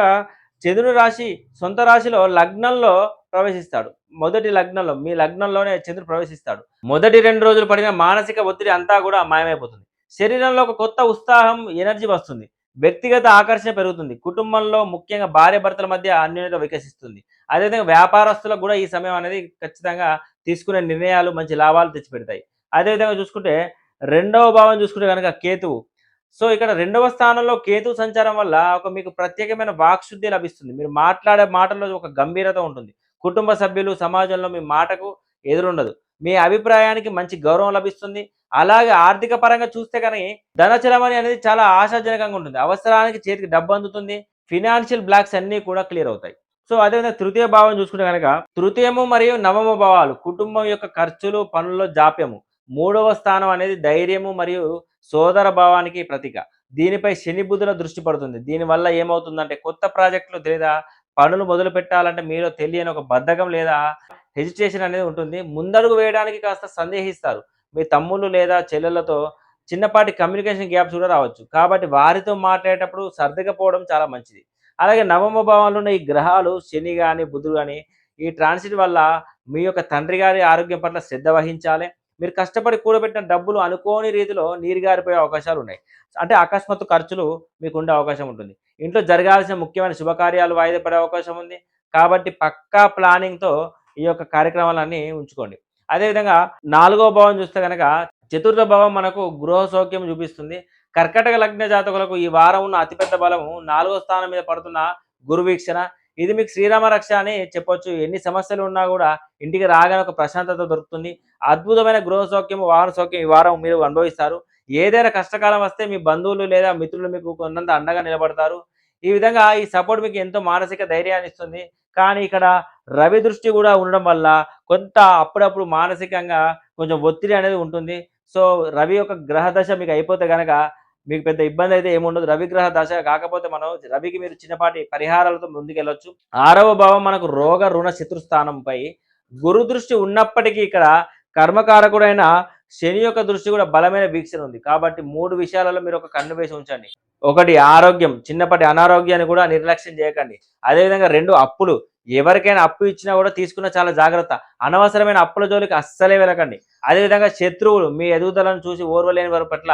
చంద్రుడి రాశి సొంత రాశిలో లగ్నంలో ప్రవేశిస్తాడు. మొదటి లగ్నంలో మీ లగ్నంలోనే చంద్రుడు ప్రవేశిస్తాడు. మొదటి 2 రోజులు పడిన మానసిక ఒత్తిడి అంతా కూడా మాయమైపోతుంది. శరీరంలో ఒక కొత్త ఉత్సాహం, ఎనర్జీ వస్తుంది. వ్యక్తిగత ఆకర్షణ పెరుగుతుంది. కుటుంబంలో ముఖ్యంగా భార్య భర్తల మధ్య అన్యోన్యత వికసిస్తుంది. అదేవిధంగా వ్యాపారస్తులకు కూడా ఈ సమయం అనేది ఖచ్చితంగా తీసుకునే నిర్ణయాలు మంచి లాభాలు తెచ్చిపెడతాయి. అదేవిధంగా చూసుకుంటే 2వ భావం చూసుకుంటే కనుక కేతువు. సో ఇక్కడ 2వ స్థానంలో కేతువు సంచారం వల్ల ఒక మీకు ప్రత్యేకమైన వాక్శుద్ధి లభిస్తుంది. మీరు మాట్లాడే మాటల్లో ఒక గంభీరత ఉంటుంది. కుటుంబ సభ్యులు, సమాజంలో మీ మాటకు ఎదురుండదు. మీ అభిప్రాయానికి మంచి గౌరవం లభిస్తుంది. అలాగే ఆర్థిక పరంగా చూస్తే కానీ ధనచలమణి అనేది చాలా ఆశాజనకంగా ఉంటుంది. అవసరానికి చేతికి డబ్బు అందుతుంది. ఫినాన్షియల్ బ్లాక్స్ అన్నీ కూడా క్లియర్ అవుతాయి. సో అదేవిధంగా 3వ భావం చూసుకుంటే కనుక తృతీయము మరియు నవమ భావాలు కుటుంబం యొక్క ఖర్చులు, పనుల్లో జాప్యము. 3వ స్థానం అనేది ధైర్యము మరియు సోదర భావానికి ప్రతీక. దీనిపై శని బుధుల దృష్టి పడుతుంది. దీనివల్ల ఏమవుతుందంటే కొత్త ప్రాజెక్టులు లేదా పనులు మొదలు పెట్టాలంటే మీలో తెలియని ఒక బద్ధకం లేదా హెజిటేషన్ అనేది ఉంటుంది. ముందడుగు వేయడానికి కాస్త సందేహిస్తారు. మీ తమ్ముళ్ళు లేదా చెల్లెళ్ళతో చిన్నపాటి కమ్యూనికేషన్ గ్యాప్స్ కూడా రావచ్చు. కాబట్టి వారితో మాట్లాడేటప్పుడు సర్దుకపోవడం చాలా మంచిది. అలాగే నవమ భావంలో ఉన్న ఈ గ్రహాలు శని కానీ, బుధుడు కానీ ఈ ట్రాన్సిట్ వల్ల మీ యొక్క తండ్రి గారి ఆరోగ్యం పట్ల శ్రద్ధ వహించాలి. మీరు కష్టపడి కూడబెట్టిన డబ్బులు అనుకోని రీతిలో నీరుగారిపోయే అవకాశాలు ఉన్నాయి. అంటే అకస్మాత్తు ఖర్చులు మీకు ఉండే అవకాశం ఉంటుంది. ఇంట్లో జరగాల్సిన ముఖ్యమైన శుభకార్యాలు వాయిదా పడే అవకాశం ఉంది. కాబట్టి పక్కా ప్లానింగ్‌తో ఈ యొక్క కార్యక్రమాలన్నీ ఉంచుకోండి. అదేవిధంగా 4వ భావం చూస్తే గనక చతుర్థ భావం మనకు గృహ సౌఖ్యం చూపిస్తుంది. కర్కాటక లగ్న జాతకులకు ఈ వారం ఉన్న అతిపెద్ద బలము 4వ స్థానం మీద పడుతున్న గురు వీక్షణ. ఇది మీకు శ్రీరామ రక్ష అని చెప్పొచ్చు. ఎన్ని సమస్యలు ఉన్నా కూడా ఇంటికి రాగానే ఒక ప్రశాంతత దొరుకుతుంది. అద్భుతమైన గృహ సౌఖ్యం, వాహన సౌఖ్యం ఈ వారం మీరు అనుభవిస్తారు. ఏదైనా కష్టకాలం వస్తే మీ బంధువులు లేదా మిత్రులు మీకు కొంత అండగా నిలబడతారు. ఈ విధంగా ఈ సపోర్ట్ మీకు ఎంతో మానసిక ధైర్యాన్ని ఇస్తుంది. కానీ ఇక్కడ రవి దృష్టి కూడా ఉండడం వల్ల కొంత అప్పుడప్పుడు మానసికంగా కొంచెం ఒత్తిడి అనేది ఉంటుంది. సో రవి యొక్క గ్రహ దశ మీకు అయిపోతే గనక మీకు పెద్ద ఇబ్బంది అయితే ఏముండదు. రవిగ్రహ దశ కాకపోతే మనం రవికి మీరు చిన్నపాటి పరిహారాలతో ముందుకెళ్ళొచ్చు. 6వ భావం మనకు రోగ రుణ శత్రుస్థానంపై గురు దృష్టి ఉన్నప్పటికీ ఇక్కడ కర్మకారకుడైన శని యొక్క దృష్టి కూడా బలమైన వీక్షణ ఉంది. కాబట్టి 3 విషయాలలో మీరు ఒక కన్ను వేసి ఉంచండి. 1 ఆరోగ్యం, చిన్నపాటి అనారోగ్యాన్ని కూడా నిర్లక్ష్యం చేయకండి. అదేవిధంగా 2 అప్పులు. ఎవరికైనా అప్పు ఇచ్చినా కూడా తీసుకున్న చాలా జాగ్రత్త. అనవసరమైన అప్పుల జోలికి అస్సలే వెళ్ళకండి. అదేవిధంగా శత్రువులు మీ ఎదుగుదలను చూసి ఓర్వలేని వారి పట్ల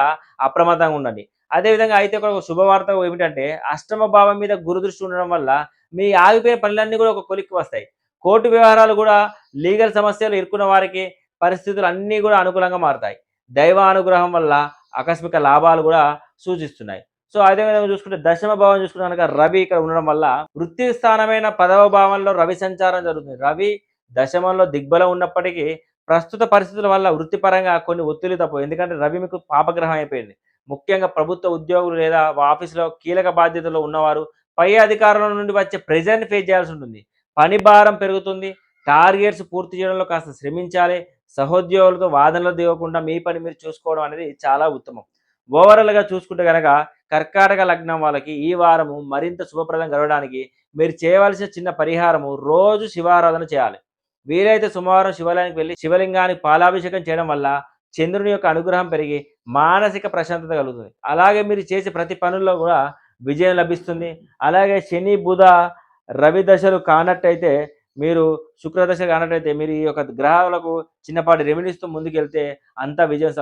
అప్రమత్తంగా ఉండండి. అదేవిధంగా అయితే ఒక శుభవార్త ఏమిటంటే అష్టమ భావం మీద గురుదృష్టి ఉండడం వల్ల మీ ఆగిపోయిన పనులన్నీ కూడా ఒక కొలిక్కి వస్తాయి. కోర్టు వ్యవహారాలు కూడా లీగల్ సమస్యలు ఇరుక్కున్న వారికి పరిస్థితులు అన్నీ కూడా అనుకూలంగా మారుతాయి. దైవానుగ్రహం వల్ల ఆకస్మిక లాభాలు కూడా సూచిస్తున్నాయి. సో అదే విధంగా చూసుకుంటే దశమ భావం చూసుకుంటే కనుక రవి ఇక్కడ ఉండడం వల్ల వృత్తి స్థానమైన 10వ భావంలో రవి సంచారం జరుగుతుంది. రవి దశమంలో దిగ్బలం ఉన్నప్పటికీ ప్రస్తుత పరిస్థితుల వల్ల వృత్తిపరంగా కొన్ని ఒత్తిడి తప్పవు. ఎందుకంటే రవి మీకు పాపగ్రహం అయిపోయింది. ముఖ్యంగా ప్రభుత్వ ఉద్యోగులు లేదా ఆఫీసులో కీలక బాధ్యతల్లో ఉన్నవారు పై అధికారుల నుండి వచ్చే ప్రెజర్‌ని ఫేస్ చేయాల్సి ఉంటుంది. పని భారం పెరుగుతుంది. టార్గెట్స్ పూర్తి చేయడంలో కాస్త శ్రమించాలి. సహోద్యోగులతో వాదనలు దిగకుండా మీ పని మీరు చూసుకోవడం అనేది చాలా ఉత్తమం. ఓవరాల్‌గా చూసుకుంటే గనక కర్కాటక లగ్నం వాళ్ళకి ఈ వారము మరింత శుభప్రదం గడవడానికి మీరు చేయవలసిన చిన్న పరిహారము రోజు శివారాధన చేయాలి. వీలైతే సోమవారం శివాలయానికి వెళ్లి శివలింగానికి పాలాభిషేకం చేయడం వల్ల చంద్రుని యొక్క అనుగ్రహం పెరిగి మానసిక ప్రశాంతత కలుగుతుంది. అలాగే మీరు చేసే ప్రతి పనుల్లో కూడా విజయం లభిస్తుంది. అలాగే శని, బుధ, రవి దశలు కానట్టయితే మీరు శుక్రదశ కానట్టయితే మీరు ఈ యొక్క గ్రహాలకు చిన్నపాటి రెమెడీస్‌తో ముందుకెళ్తే అంత విజయం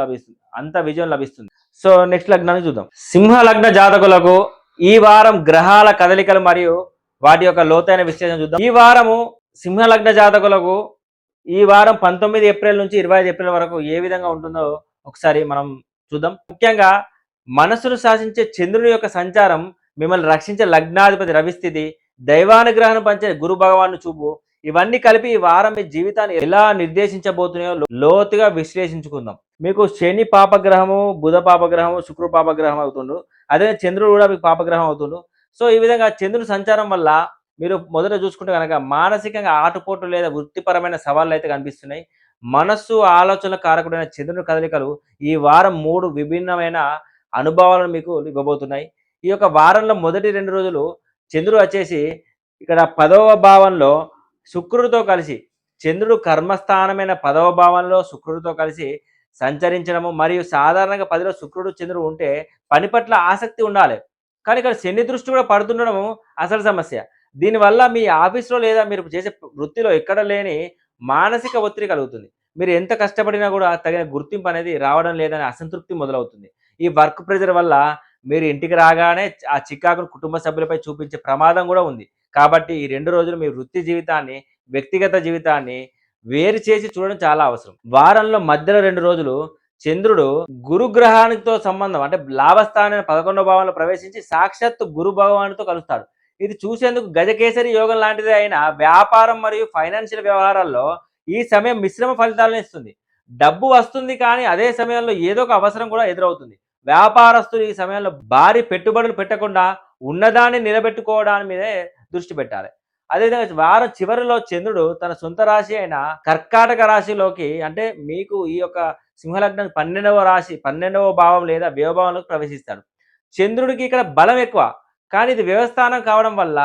లభిస్తుంది. సో నెక్స్ట్ లగ్నాన్ని చూద్దాం. సింహ లగ్న జాతకులకు ఈ వారం గ్రహాల కదలికలు మరియు వాటి యొక్క లోతైన విశ్లేషణ చూద్దాం. ఈ వారము సింహ లగ్న జాతకులకు ఈ వారం 19 ఏప్రిల్ నుంచి 25 ఏప్రిల్ వరకు ఏ విధంగా ఉంటుందో ఒకసారి మనం చూద్దాం. ముఖ్యంగా మనసును శాసించే చంద్రుని యొక్క సంచారం మిమ్మల్ని రక్షించే లగ్నాధిపతి రవి స్థితి, దైవానుగ్రహాన్ని పంచే గురు భగవాను చూపు, ఇవన్నీ కలిపి ఈ వారం మీ జీవితాన్ని ఎలా నిర్దేశించబోతున్నాయో లోతుగా విశ్లేషించుకుందాం. మీకు శని పాపగ్రహము, బుధ పాపగ్రహము, శుక్రుడు పాపగ్రహం అవుతుండు. అదే చంద్రుడు కూడా మీకు పాపగ్రహం అవుతుండు. సో ఈ విధంగా చంద్రుడి సంచారం వల్ల మీరు మొదట చూసుకుంటే కనుక మానసికంగా ఆటుపోట్లు లేదా వృత్తిపరమైన సవాళ్ళు అయితే కనిపిస్తున్నాయి. మనస్సు ఆలోచనల కారకుడైన చంద్రుని కదలికలు ఈ వారం 3 విభిన్నమైన అనుభవాలను మీకు ఇవ్వబోతున్నాయి. ఈ యొక్క వారంలో మొదటి 2 రోజులు చంద్రుడు వచ్చేసి ఇక్కడ 10వ భావంలో శుక్రుడితో కలిసి చంద్రుడు కర్మస్థానమైన 10వ భావంలో శుక్రుడితో కలిసి సంచరించడము మరియు సాధారణంగా 10లో శుక్రుడు చంద్రుడు ఉంటే పని పట్ల ఆసక్తి ఉండాలి. కానీ ఇక్కడ శని దృష్టి కూడా పడుతుండడము అసలు సమస్య. దీనివల్ల మీ ఆఫీస్‌లో లేదా మీరు చేసే వృత్తిలో ఎక్కడ లేని మానసిక ఒత్తిడి కలుగుతుంది. మీరు ఎంత కష్టపడినా కూడా తగిన గుర్తింపు అనేది రావడం లేదనే అసంతృప్తి మొదలవుతుంది. ఈ వర్క్ ప్రెషర్ వల్ల మీరు ఇంటికి రాగానే ఆ చికాకును కుటుంబ సభ్యులపై చూపించే ప్రమాదం కూడా ఉంది. కాబట్టి ఈ 2 రోజులు మీ వృత్తి జీవితాన్ని, వ్యక్తిగత జీవితాన్ని వేరు చేసి చూడడం చాలా అవసరం. వారంలో మధ్యలో 2 రోజులు చంద్రుడు గురుగ్రహానితో సంబంధం అంటే లాభస్థానమైన 11వ భావంలో ప్రవేశించి సాక్షాత్తు గురు భగవానుడితో కలుస్తాడు. ఇది చూసేందుకు గజకేసరి యోగం లాంటిదే అయినా వ్యాపారం మరియు ఫైనాన్షియల్ వ్యవహారాల్లో ఈ సమయం మిశ్రమ ఫలితాలను ఇస్తుంది. డబ్బు వస్తుంది కానీ అదే సమయంలో ఏదో ఒక అవసరం కూడా ఎదురవుతుంది. వ్యాపారస్తులు ఈ సమయంలో భారీ పెట్టుబడులు పెట్టకుండా ఉన్నదాన్ని నిలబెట్టుకోవడాని మీదే దృష్టి పెట్టాలి. అదేవిధంగా వారం చివరిలో చంద్రుడు తన సొంత రాశి అయిన కర్కాటక రాశిలోకి అంటే మీకు ఈ యొక్క సింహలగ్నం 12వ రాశి 12వ భావం లేదా వ్యయభావంలోకి ప్రవేశిస్తాడు. చంద్రుడికి ఇక్కడ బలం ఎక్కువ. కానీ ఇది వ్యవస్థానం కావడం వల్ల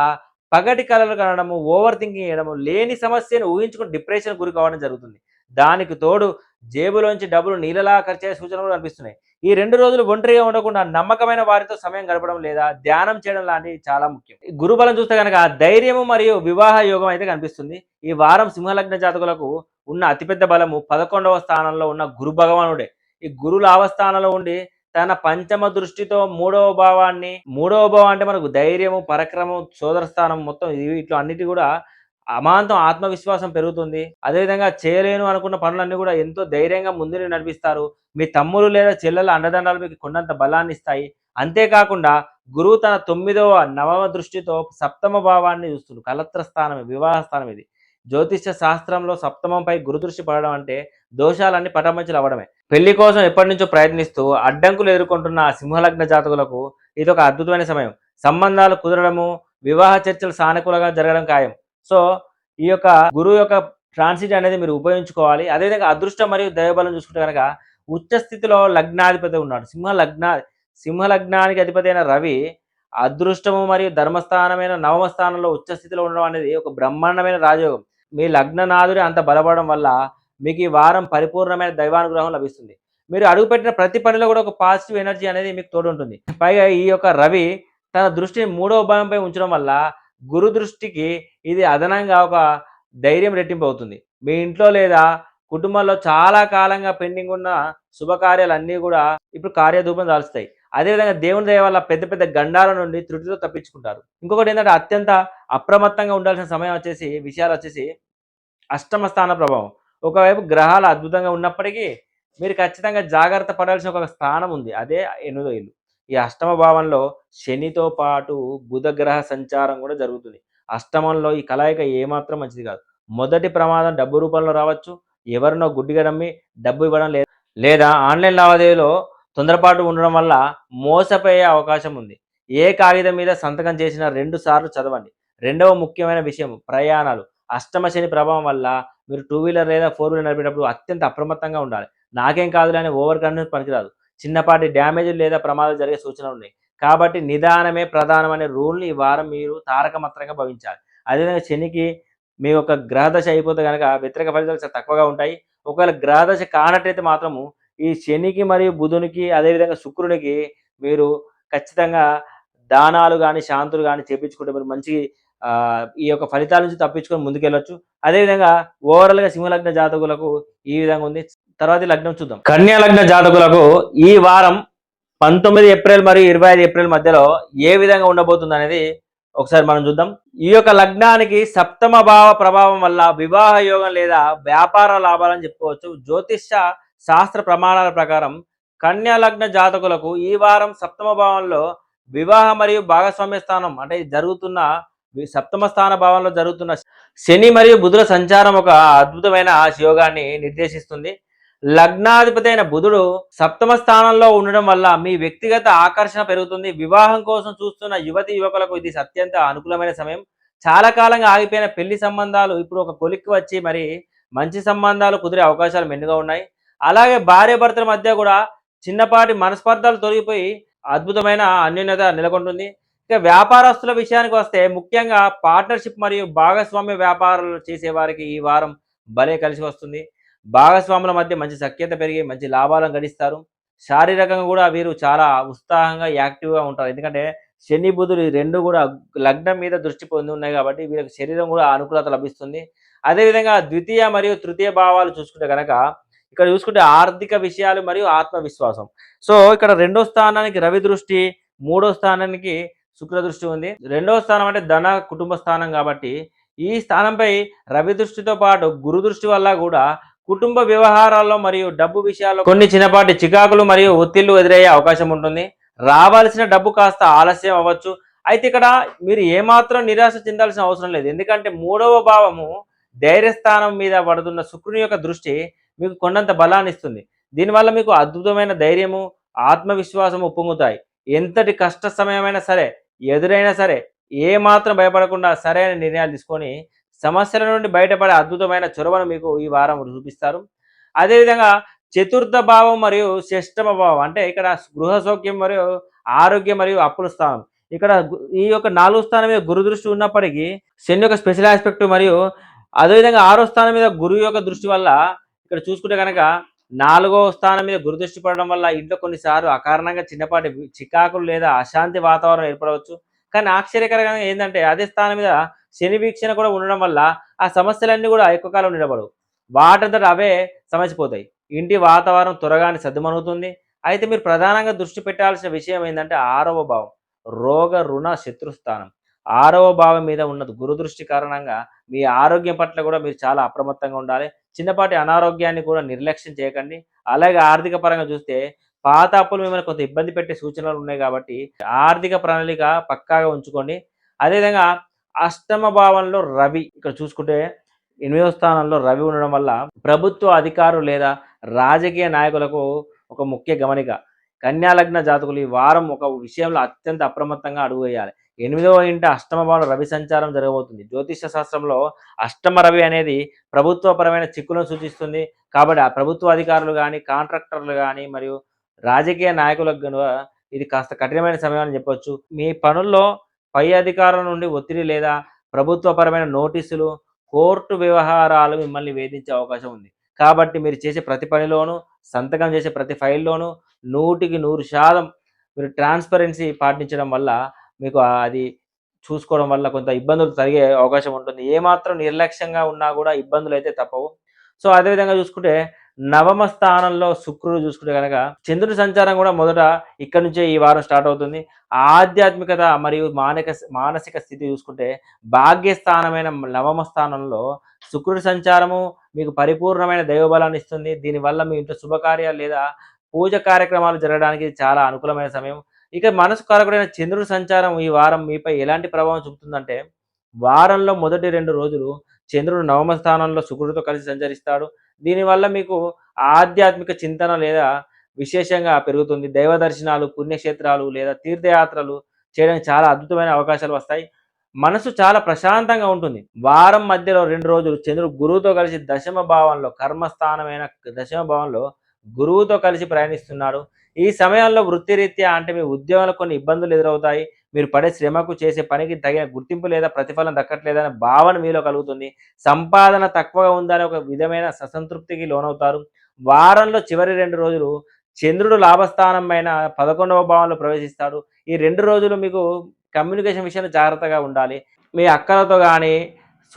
పగటి కలలు కనడము, ఓవర్ థింకింగ్ చేయడము, లేని సమస్యను ఊహించుకుని డిప్రెషన్ గురి కావడం జరుగుతుంది. దానికి తోడు జేబులోంచి డబ్బులు నీళ్ళలా ఖర్చయ్యే సూచనలు కనిపిస్తున్నాయి. ఈ 2 రోజులు ఒంటరిగా ఉండకుండా నమ్మకమైన వారితో సమయం గడపడం లేదా ధ్యానం చేయడం లాంటివి చాలా ముఖ్యం. ఈ గురుబలం చూస్తే కనుక ధైర్యము మరియు వివాహ యోగం అయితే కనిపిస్తుంది. ఈ వారం సింహలగ్న జాతకులకు ఉన్న అతిపెద్ద బలము 11వ స్థానంలో ఉన్న గురు భగవానుడే. ఈ గురు లాభస్థానంలో ఉండి తన పంచమ దృష్టితో మూడవ భావం అంటే మనకు ధైర్యము, పరాక్రమం, సోదర స్థానం మొత్తం వీటిలో అన్నిటి కూడా అమాంతం ఆత్మవిశ్వాసం పెరుగుతుంది. అదేవిధంగా చేయలేను అనుకున్న పనులన్నీ కూడా ఎంతో ధైర్యంగా ముందుని నడిపిస్తారు. మీ తమ్ముడు లేదా చెల్లెల అండదండాలు మీకు కొండంత బలాన్ని ఇస్తాయి. అంతేకాకుండా గురువు తన 9వ, 9వ దృష్టితో సప్తమ భావాన్ని చూస్తుంది. కలత్ర స్థానం, వివాహ స్థానం ఇది. జ్యోతిష్య శాస్త్రంలో సప్తమంపై గురుదృష్టి పడడం అంటే దోషాలన్నీ పటాపంచలు అవ్వడమే. పెళ్లి కోసం ఎప్పటి నుంచో ప్రయత్నిస్తూ అడ్డంకులు ఎదుర్కొంటున్న సింహలగ్న జాతకులకు ఇది ఒక అద్భుతమైన సమయం. సంబంధాలు కుదరడము, వివాహ చర్చలు సానుకూలంగా జరగడం ఖాయం. సో ఈ యొక్క గురువు యొక్క ట్రాన్సిట్ అనేది మీరు ఉపయోగించుకోవాలి. అదేవిధంగా అదృష్టం మరియు దైవబలం చూసుకుంటే కనుక ఉచ్చ స్థితిలో లగ్నాధిపతి ఉన్నాడు. సింహ లగ్నానికి అధిపతి అయిన రవి అదృష్టము మరియు ధర్మస్థానమైన 9వ స్థానంలో ఉచ్చ స్థితిలో ఉండడం అనేది ఒక బ్రహ్మాండమైన రాజయోగం. మీ లగ్ననాథుడి అంత బలపడడం వల్ల మీకు ఈ వారం పరిపూర్ణమైన దైవానుగ్రహం లభిస్తుంది. మీరు అడుగుపెట్టిన ప్రతి పనిలో కూడా ఒక పాజిటివ్ ఎనర్జీ అనేది మీకు తోడు ఉంటుంది. పైగా ఈ యొక్క రవి తన దృష్టిని 3వ భావంపై ఉంచడం వల్ల గురు దృష్టికి ఇది అదనంగా ఒక ధైర్యం రెట్టింపు అవుతుంది. మీ ఇంట్లో లేదా కుటుంబంలో చాలా కాలంగా పెండింగ్ ఉన్న శుభకార్యాలన్నీ కూడా ఇప్పుడు కార్యరూపం దాల్చుతాయి. అదేవిధంగా దేవుని దయ వల్ల పెద్ద పెద్ద గండాల నుండి త్రుటిలో తప్పించుకుంటారు. ఇంకొకటి ఏంటంటే అత్యంత అప్రమత్తంగా ఉండాల్సిన సమయం వచ్చేసి విషయాలొచ్చేసి అష్టమ స్థాన ప్రభావం. ఒకవైపు గ్రహాలు అద్భుతంగా ఉన్నప్పటికీ మీరు ఖచ్చితంగా జాగ్రత్త పడాల్సిన ఒక స్థానం ఉంది. అదే 8దో ఇల్లు. ఈ అష్టమ భావంలో శనితో పాటు బుధ గ్రహ సంచారం కూడా జరుగుతుంది. అష్టమంలో ఈ కలయిక ఏమాత్రం మంచిది కాదు. మొదటి ప్రమాదం డబ్బు రూపంలో రావచ్చు. ఎవరినో గుడ్డిగా నమ్మి డబ్బు ఇవ్వడం లేదా ఆన్‌లైన్ లావాదేవీలో తొందరపాటు ఉండడం వల్ల మోసపోయే అవకాశం ఉంది. ఏ కాగితం మీద సంతకం చేసినా 2 సార్లు చదవండి. రెండవ ముఖ్యమైన విషయం ప్రయాణాలు. అష్టమ శని ప్రభావం వల్ల మీరు టూ వీలర్ లేదా ఫోర్ వీలర్ నడిపేటప్పుడు అత్యంత అప్రమత్తంగా ఉండాలి. నాకేం కాదులే అని ఓవర్ కాన్ఫిడెన్స్ పనికిరాదు. చిన్నపాటి డ్యామేజ్‌లు లేదా ప్రమాదాలు జరిగే సూచనలున్నాయి. కాబట్టి నిదానమే ప్రధానం అనే రూల్‌ని ఈ వారం మీరు తారకమంత్రంగా భావించాలి. అదేవిధంగా శనికి మీ యొక్క గ్రహదశ అయిపోతే గనక వ్యతిరేక ఫలితాలు చాలా తక్కువగా ఉంటాయి. ఒకవేళ గ్రహదశ కానట్టయితే మాత్రము ఈ శనికి మరియు బుధునికి అదేవిధంగా శుక్రునికి మీరు ఖచ్చితంగా దానాలు గాని, శాంతులు గాని చేపించుకుంటే మీరు మంచి ఈ యొక్క ఫలితాల నుంచి తప్పించుకొని ముందుకెళ్ళొచ్చు. అదేవిధంగా ఓవరాల్‌గా సింహలగ్న జాతకులకు ఈ విధంగా ఉంది. తర్వాతి లగ్నం చూద్దాం. కన్యా లగ్న జాతకులకు ఈ వారం 19 ఏప్రిల్ మరియు 25 ఏప్రిల్ మధ్యలో ఏ విధంగా ఉండబోతుందనేది ఒకసారి మనం చూద్దాం. ఈ యొక్క లగ్నానికి సప్తమ భావ ప్రభావం వల్ల వివాహ యోగం లేదా వ్యాపార లాభాలని చెప్పుకోవచ్చు. జ్యోతిష్య శాస్త్ర ప్రమాణాల ప్రకారం కన్యా లగ్న జాతకులకు ఈ వారం సప్తమ భావంలో వివాహ మరియు భాగస్వామ్య స్థానం అంటే జరుగుతున్న సప్తమ స్థాన భావంలో జరుగుతున్న శని మరియు బుధుల సంచారం ఒక అద్భుతమైన యోగాన్ని నిర్దేశిస్తుంది. లగ్నాధిపతి అయిన బుధుడు సప్తమ స్థానంలో ఉండడం వల్ల మీ వ్యక్తిగత ఆకర్షణ పెరుగుతుంది. వివాహం కోసం చూస్తున్న యువతి యువకులకు ఇది అత్యంత అనుకూలమైన సమయం. చాలా కాలంగా ఆగిపోయిన పెళ్లి సంబంధాలు ఇప్పుడు ఒక కొలిక్కి వచ్చి మరి మంచి సంబంధాలు కుదిరే అవకాశాలు మెండుగా ఉన్నాయి. అలాగే భార్యాభర్తల మధ్య కూడా చిన్నపాటి మనస్పర్ధలు తొలగిపోయి అద్భుతమైన అన్యోన్యత నెలకొంటుంది. ఇక వ్యాపారస్తుల విషయానికి వస్తే ముఖ్యంగా పార్ట్నర్షిప్ మరియు భాగస్వామ్య వ్యాపారాలు చేసే వారికి ఈ వారం భలే కలిసి వస్తుంది. భాగస్వాముల మధ్య మంచి సఖ్యత పెరిగి మంచి లాభాలను గడిస్తారు. శారీరకంగా కూడా వీరు చాలా ఉత్సాహంగా యాక్టివ్‌గా ఉంటారు. ఎందుకంటే శని, బుధులు ఈ 2 కూడా లగ్నం మీద దృష్టి పొంది ఉన్నాయి కాబట్టి వీళ్ళకి శరీరం కూడా అనుకూలత లభిస్తుంది. అదేవిధంగా ద్వితీయ మరియు తృతీయ భావాలు చూసుకుంటే గనక ఇక్కడ చూసుకుంటే ఆర్థిక విషయాలు మరియు ఆత్మవిశ్వాసం. సో ఇక్కడ 2వ స్థానానికి రవి దృష్టి, 3వ స్థానానికి శుక్ర దృష్టి ఉంది. 2వ స్థానం అంటే ధన, కుటుంబ స్థానం కాబట్టి ఈ స్థానంపై రవి దృష్టితో పాటు గురు దృష్టి వల్ల కూడా కుటుంబ వ్యవహారాల్లో మరియు డబ్బు విషయాల్లో కొన్ని చిన్నపాటి చికాకులు మరియు ఒత్తిళ్లు ఎదురయ్యే అవకాశం ఉంటుంది. రావాల్సిన డబ్బు కాస్త ఆలస్యం అవ్వచ్చు. అయితే ఇక్కడ మీరు ఏమాత్రం నిరాశ చెందాల్సిన అవసరం లేదు. ఎందుకంటే 3వ భావము ధైర్యస్థానం మీద పడుతున్న శుక్రుని యొక్క దృష్టి మీకు కొండంత బలాన్ని ఇస్తుంది. దీనివల్ల మీకు అద్భుతమైన ధైర్యము, ఆత్మవిశ్వాసము ఉప్పొంగుతాయి. ఎంతటి కష్ట సమయమైనా సరే, ఎదురైనా సరే ఏమాత్రం భయపడకుండా సరైన నిర్ణయాలు తీసుకొని సమస్యల నుండి బయటపడే అద్భుతమైన చొరవను మీకు ఈ వారం చూపిస్తారు. అదేవిధంగా చతుర్థ భావం మరియు షష్టమ భావం అంటే ఇక్కడ గృహ సౌఖ్యం మరియు ఆరోగ్యం మరియు అప్పుల స్థానం. ఇక్కడ ఈ యొక్క 4వ స్థానం మీద గురు దృష్టి ఉన్నప్పటికీ శని యొక్క స్పెషల్ ఆస్పెక్ట్ మరియు అదేవిధంగా 6వ స్థానం మీద గురువు యొక్క దృష్టి వల్ల ఇక్కడ చూసుకుంటే కనుక 4వ స్థానం మీద గురు దృష్టి పడడం వల్ల ఇంట్లో కొన్నిసార్లు అకారణంగా చిన్నపాటి చికాకులు లేదా అశాంతి వాతావరణం ఏర్పడవచ్చు. కానీ ఆశ్చర్యకరంగా ఏంటంటే అదే స్థానం మీద శని వీక్షణ కూడా ఉండడం వల్ల ఆ సమస్యలన్నీ కూడా ఎక్కువ కాలం నిలబడవు. వాటంతట అవే సమసిపోతాయి. ఇంటి వాతావరణం త్వరగానే సద్దుమణుగుతుంది. అయితే మీరు ప్రధానంగా దృష్టి పెట్టాల్సిన విషయం ఏంటంటే 6వ భావం రోగ రుణ శత్రుస్థానం. 6వ భావం మీద ఉన్నది గురు దృష్టి కారణంగా మీ ఆరోగ్యం పట్ల కూడా మీరు చాలా అప్రమత్తంగా ఉండాలి. చిన్నపాటి అనారోగ్యాన్ని కూడా నిర్లక్ష్యం చేయకండి. అలాగే ఆర్థిక పరంగా చూస్తే పాత అప్పులు మిమ్మల్ని కొంత ఇబ్బంది పెట్టే సూచనలు ఉన్నాయి కాబట్టి ఆర్థిక ప్రణాళిక పక్కాగా ఉంచుకోండి. అదేవిధంగా అష్టమ భావంలో రవి ఇక్కడ చూసుకుంటే 8వ స్థానంలో రవి ఉండడం వల్ల ప్రభుత్వ అధికారులు లేదా రాజకీయ నాయకులకు ఒక ముఖ్య గమనిక. కన్యా లగ్న జాతకులు ఈ వారం ఒక విషయంలో అత్యంత అప్రమత్తంగా అడుగు వేయాలి. 8వ ఇంట అష్టమ భావంలో రవి సంచారం జరగబోతుంది. జ్యోతిష్య శాస్త్రంలో అష్టమ రవి అనేది ప్రభుత్వపరమైన చిక్కులను సూచిస్తుంది. కాబట్టి ఆ ప్రభుత్వ అధికారులు కానీ, కాంట్రాక్టర్లు కానీ మరియు రాజకీయ నాయకులకు గనుక ఇది కాస్త కఠినమైన సమయం అని చెప్పొచ్చు. మీ పనుల్లో పై అధికారుల నుండి ఒత్తిడి లేదా ప్రభుత్వపరమైన నోటీసులు, కోర్టు వ్యవహారాలు మిమ్మల్ని వేధించే అవకాశం ఉంది. కాబట్టి మీరు చేసే ప్రతి పనిలోనూ, సంతకం చేసే ప్రతి ఫైల్‌లోనూ 100కి 100% మీరు ట్రాన్స్‌పరెన్సీ పాటించడం వల్ల మీకు అది చూసుకోవడం వల్ల కొంత ఇబ్బందులు కలిగే అవకాశం ఉంటుంది. ఏమాత్రం నిర్లక్ష్యంగా ఉన్నా కూడా ఇబ్బందులైతే తప్పవు. సో, అదే విధంగా చూసుకుంటే నవమ స్థానంలో శుక్రుడు చూసుకుంటే గనక చంద్రుడి సంచారం కూడా మొదట ఇక్కడి నుంచే ఈ వారం స్టార్ట్ అవుతుంది. ఆధ్యాత్మికత మరియు మానసిక స్థితి చూసుకుంటే భాగ్యస్థానమైన నవమ స్థానంలో శుక్రుడి సంచారము మీకు పరిపూర్ణమైన దైవబలాన్ని ఇస్తుంది. దీనివల్ల మీ ఇంట్లో శుభకార్యాలు లేదా పూజ కార్యక్రమాలు జరగడానికి చాలా అనుకూలమైన సమయం. ఇక మనసు కారకుడైన చంద్రుడి సంచారం ఈ వారం మీపై ఎలాంటి ప్రభావం చూపుతుందంటే, వారంలో మొదటి 2 రోజులు చంద్రుడు నవమ స్థానంలో శుక్రుడితో కలిసి సంచరిస్తాడు. దీనివల్ల మీకు ఆధ్యాత్మిక చింతన లేదా విశేషంగా పెరుగుతుంది. దైవ దర్శనాలు, పుణ్యక్షేత్రాలు లేదా తీర్థయాత్రలు చేయడానికి చాలా అద్భుతమైన అవకాశాలు వస్తాయి. మనసు చాలా ప్రశాంతంగా ఉంటుంది. వారం మధ్యలో 2 రోజులు చంద్రుడు గురువుతో కలిసి దశమ భావంలో కర్మస్థానమైన దశమ భావంలో గురువుతో కలిసి ప్రయాణిస్తున్నాడు. ఈ సమయంలో వృత్తిరీత్యా అంటే మీ ఉద్యోగంలో కొన్ని ఇబ్బందులు ఎదురవుతాయి. మీరు పడే శ్రమకు చేసే పనికి తగిన గుర్తింపు లేదా ప్రతిఫలం దక్కట్లేదనే భావన మీలో కలుగుతుంది. సంపాదన తక్కువగా ఉందనే ఒక విధమైన అసంతృప్తికి లోనవుతారు. వారంలో చివరి 2 రోజులు చంద్రుడు లాభస్థానమైన 11వ భావంలో ప్రవేశిస్తాడు. ఈ 2 రోజులు మీకు కమ్యూనికేషన్ విషయంలో జాగ్రత్తగా ఉండాలి. మీ అక్కలతో గానీ,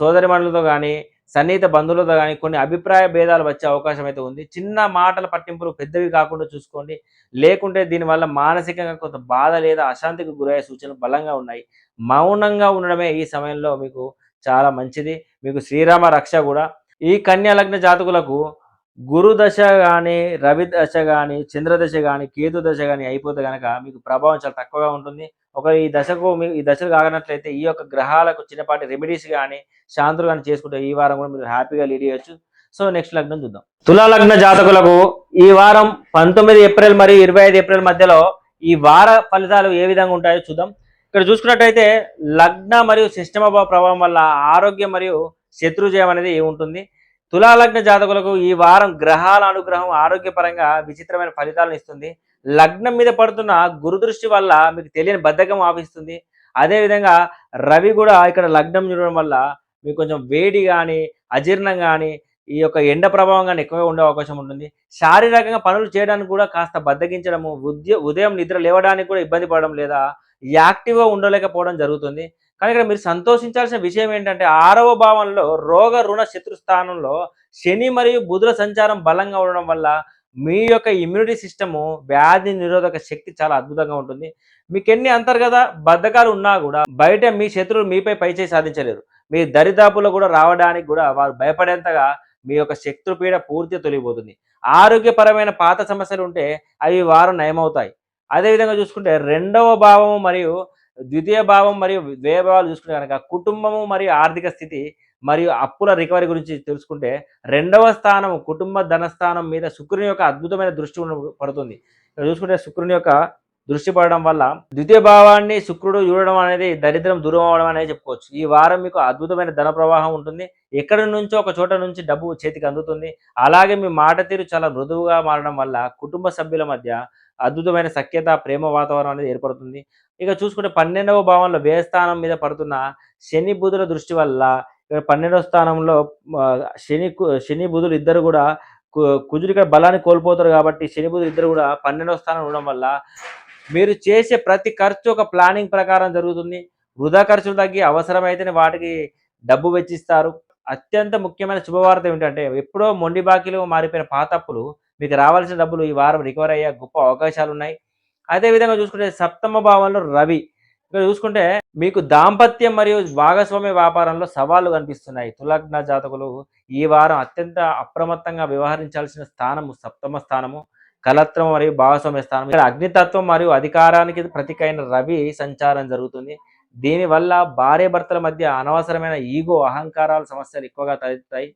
సోదరిమణులతో గానీ, సన్నిహిత బంధువులతో గానీ కొన్ని అభిప్రాయ భేదాలు వచ్చే అవకాశం అయితే ఉంది. చిన్న మాటల పట్టింపులు పెద్దవి కాకుండా చూసుకోండి. లేకుంటే దీనివల్ల మానసికంగా కొంత బాధ లేదా అశాంతికి గురయ్యే సూచనలు బలంగా ఉన్నాయి. మౌనంగా ఉండడమే ఈ సమయంలో మీకు చాలా మంచిది. మీకు శ్రీరామ రక్ష గూడా. ఈ కన్యా లగ్న జాతకులకు గురు దశ గాని, రవి దశ గాని, చంద్ర దశ గాని, కేతు దశ గాని అయిపోతే గనక మీకు ప్రభావం చాలా తక్కువగా ఉంటుంది. ఈ దశలు కానట్లయితే ఈ యొక్క గ్రహాలకు చిన్నపాటి రెమెడీస్ గాని, శాంతులు గాని చేసుకుంటే ఈ వారం కూడా మీరు హ్యాపీగా లీడ్ చేయొచ్చు. సో, నెక్స్ట్ లగ్నం చూద్దాం. తులా లగ్న జాతకులకు ఈ వారం 19 ఏప్రిల్ మరియు 25 ఏప్రిల్ మధ్యలో ఈ వార ఫలితాలు ఏ విధంగా ఉంటాయో చూద్దాం. ఇక్కడ చూసుకున్నట్టయితే లగ్న మరియు షష్టమ భావ ప్రభావం వల్ల ఆరోగ్యం మరియు శత్రుజయం అనేది ఉంటుంది. తులాలగ్న జాతకులకు ఈ వారం గ్రహాల అనుగ్రహం ఆరోగ్యపరంగా విచిత్రమైన ఫలితాలను ఇస్తుంది. లగ్నం మీద పడుతున్న గురుదృష్టి వల్ల మీకు తెలియని బద్ధకం ఆపిస్తుంది. అదేవిధంగా రవి కూడా ఇక్కడ లగ్నం చూడడం వల్ల మీకు కొంచెం వేడి కానీ, అజీర్ణం కానీ, ఈ యొక్క ఎండ ప్రభావం కానీ ఎక్కువగా ఉండే అవకాశం ఉంటుంది. శారీరకంగా పనులు చేయడానికి కూడా కాస్త బద్దకించడము, ఉదయం నిద్ర లేవడానికి కూడా ఇబ్బంది పడడం లేదా యాక్టివ్గా ఉండలేకపోవడం జరుగుతుంది. కానీ ఇక్కడ మీరు సంతోషించాల్సిన విషయం ఏంటంటే 6వ భావంలో రోగ రుణ శత్రు స్థానంలో శని మరియు బుధుల సంచారం బలంగా ఉండడం వల్ల మీ యొక్క ఇమ్యూనిటీ సిస్టము వ్యాధి నిరోధక శక్తి చాలా అద్భుతంగా ఉంటుంది. మీకు ఎన్ని అంతర్గత బద్ధకాలు ఉన్నా కూడా బయట మీ శత్రువులు మీపై పైచేయి సాధించలేరు. మీ దరిదాపులో కూడా రావడానికి కూడా వారు భయపడేంతగా మీ యొక్క శత్రుపీడ పూర్తిగా తొలగిపోతుంది. ఆరోగ్యపరమైన పాత సమస్యలు ఉంటే అవి వారం నయమవుతాయి. అదేవిధంగా చూసుకుంటే 2వ భావము మరియు ద్వితీయ భావం మరియు వ్యయ భావాలు చూసుకుంటే కనుక కుటుంబము మరియు ఆర్థిక స్థితి మరియు అప్పుల రికవరీ గురించి తెలుసుకుంటే 2వ స్థానం కుటుంబ ధనస్థానం మీద శుక్రుని యొక్క అద్భుతమైన దృష్టి పడుతుంది. ఇక్కడ చూసుకుంటే శుక్రుని యొక్క దృష్టి పడడం వల్ల ద్వితీయ భావాన్ని శుక్రుడు చూడడం అనేది దరిద్రం దూరం అవడం అనేది చెప్పుకోవచ్చు. ఈ వారం మీకు అద్భుతమైన ధన ప్రవాహం ఉంటుంది. ఎక్కడి నుంచో ఒక చోట నుంచి డబ్బు చేతికి అందుతుంది. అలాగే మీ మాట తీరు చాలా మృదువుగా మారడం వల్ల కుటుంబ సభ్యుల మధ్య అద్భుతమైన సఖ్యత, ప్రేమ వాతావరణం అనేది ఏర్పడుతుంది. ఇక చూసుకుంటే 12వ భావంలో వ్యయస్థానం మీద పడుతున్న శని బుధుల దృష్టి వల్ల ఇక్కడ 12వ స్థానంలో శని బుధులు ఇద్దరు కూడా కుజుడు ఇక్కడ బలాన్ని కోల్పోతారు కాబట్టి శని బుధులు ఇద్దరు కూడా 12వ స్థానం ఉండడం వల్ల మీరు చేసే ప్రతి ఖర్చు ఒక ప్లానింగ్ ప్రకారం జరుగుతుంది. వృధా ఖర్చులు తగ్గి అవసరమైతేనే వాటికి డబ్బు వెచ్చిస్తారు. అత్యంత ముఖ్యమైన శుభవార్త ఏమిటంటే ఎప్పుడో మొండి బాకీలు మారిపోయిన పాతప్పులు మీకు రావాల్సిన డబ్బులు ఈ వారం రికవర్ అయ్యే గొప్ప అవకాశాలు ఉన్నాయి. అదేవిధంగా చూసుకుంటే 7వ భావంలో రవి ఇక్కడ చూసుకుంటే మీకు దాంపత్యం మరియు భాగస్వామ్య వ్యాపారంలో సవాళ్లు కనిపిస్తున్నాయి. తులగ్న జాతకులు ఈ వారం అత్యంత అప్రమత్తంగా వ్యవహరించాల్సిన స్థానము 7వ స్థానము. కలత్రం మరియు భాగస్వామ్య స్థానం ఇక్కడ అగ్నితత్వం మరియు అధికారానికి ప్రతీకైన రవి సంచారం జరుగుతుంది. దీనివల్ల భార్యాభర్తల మధ్య అనవసరమైన ఈగో, అహంకారాల సమస్యలు ఎక్కువగా తలెత్తుతాయి.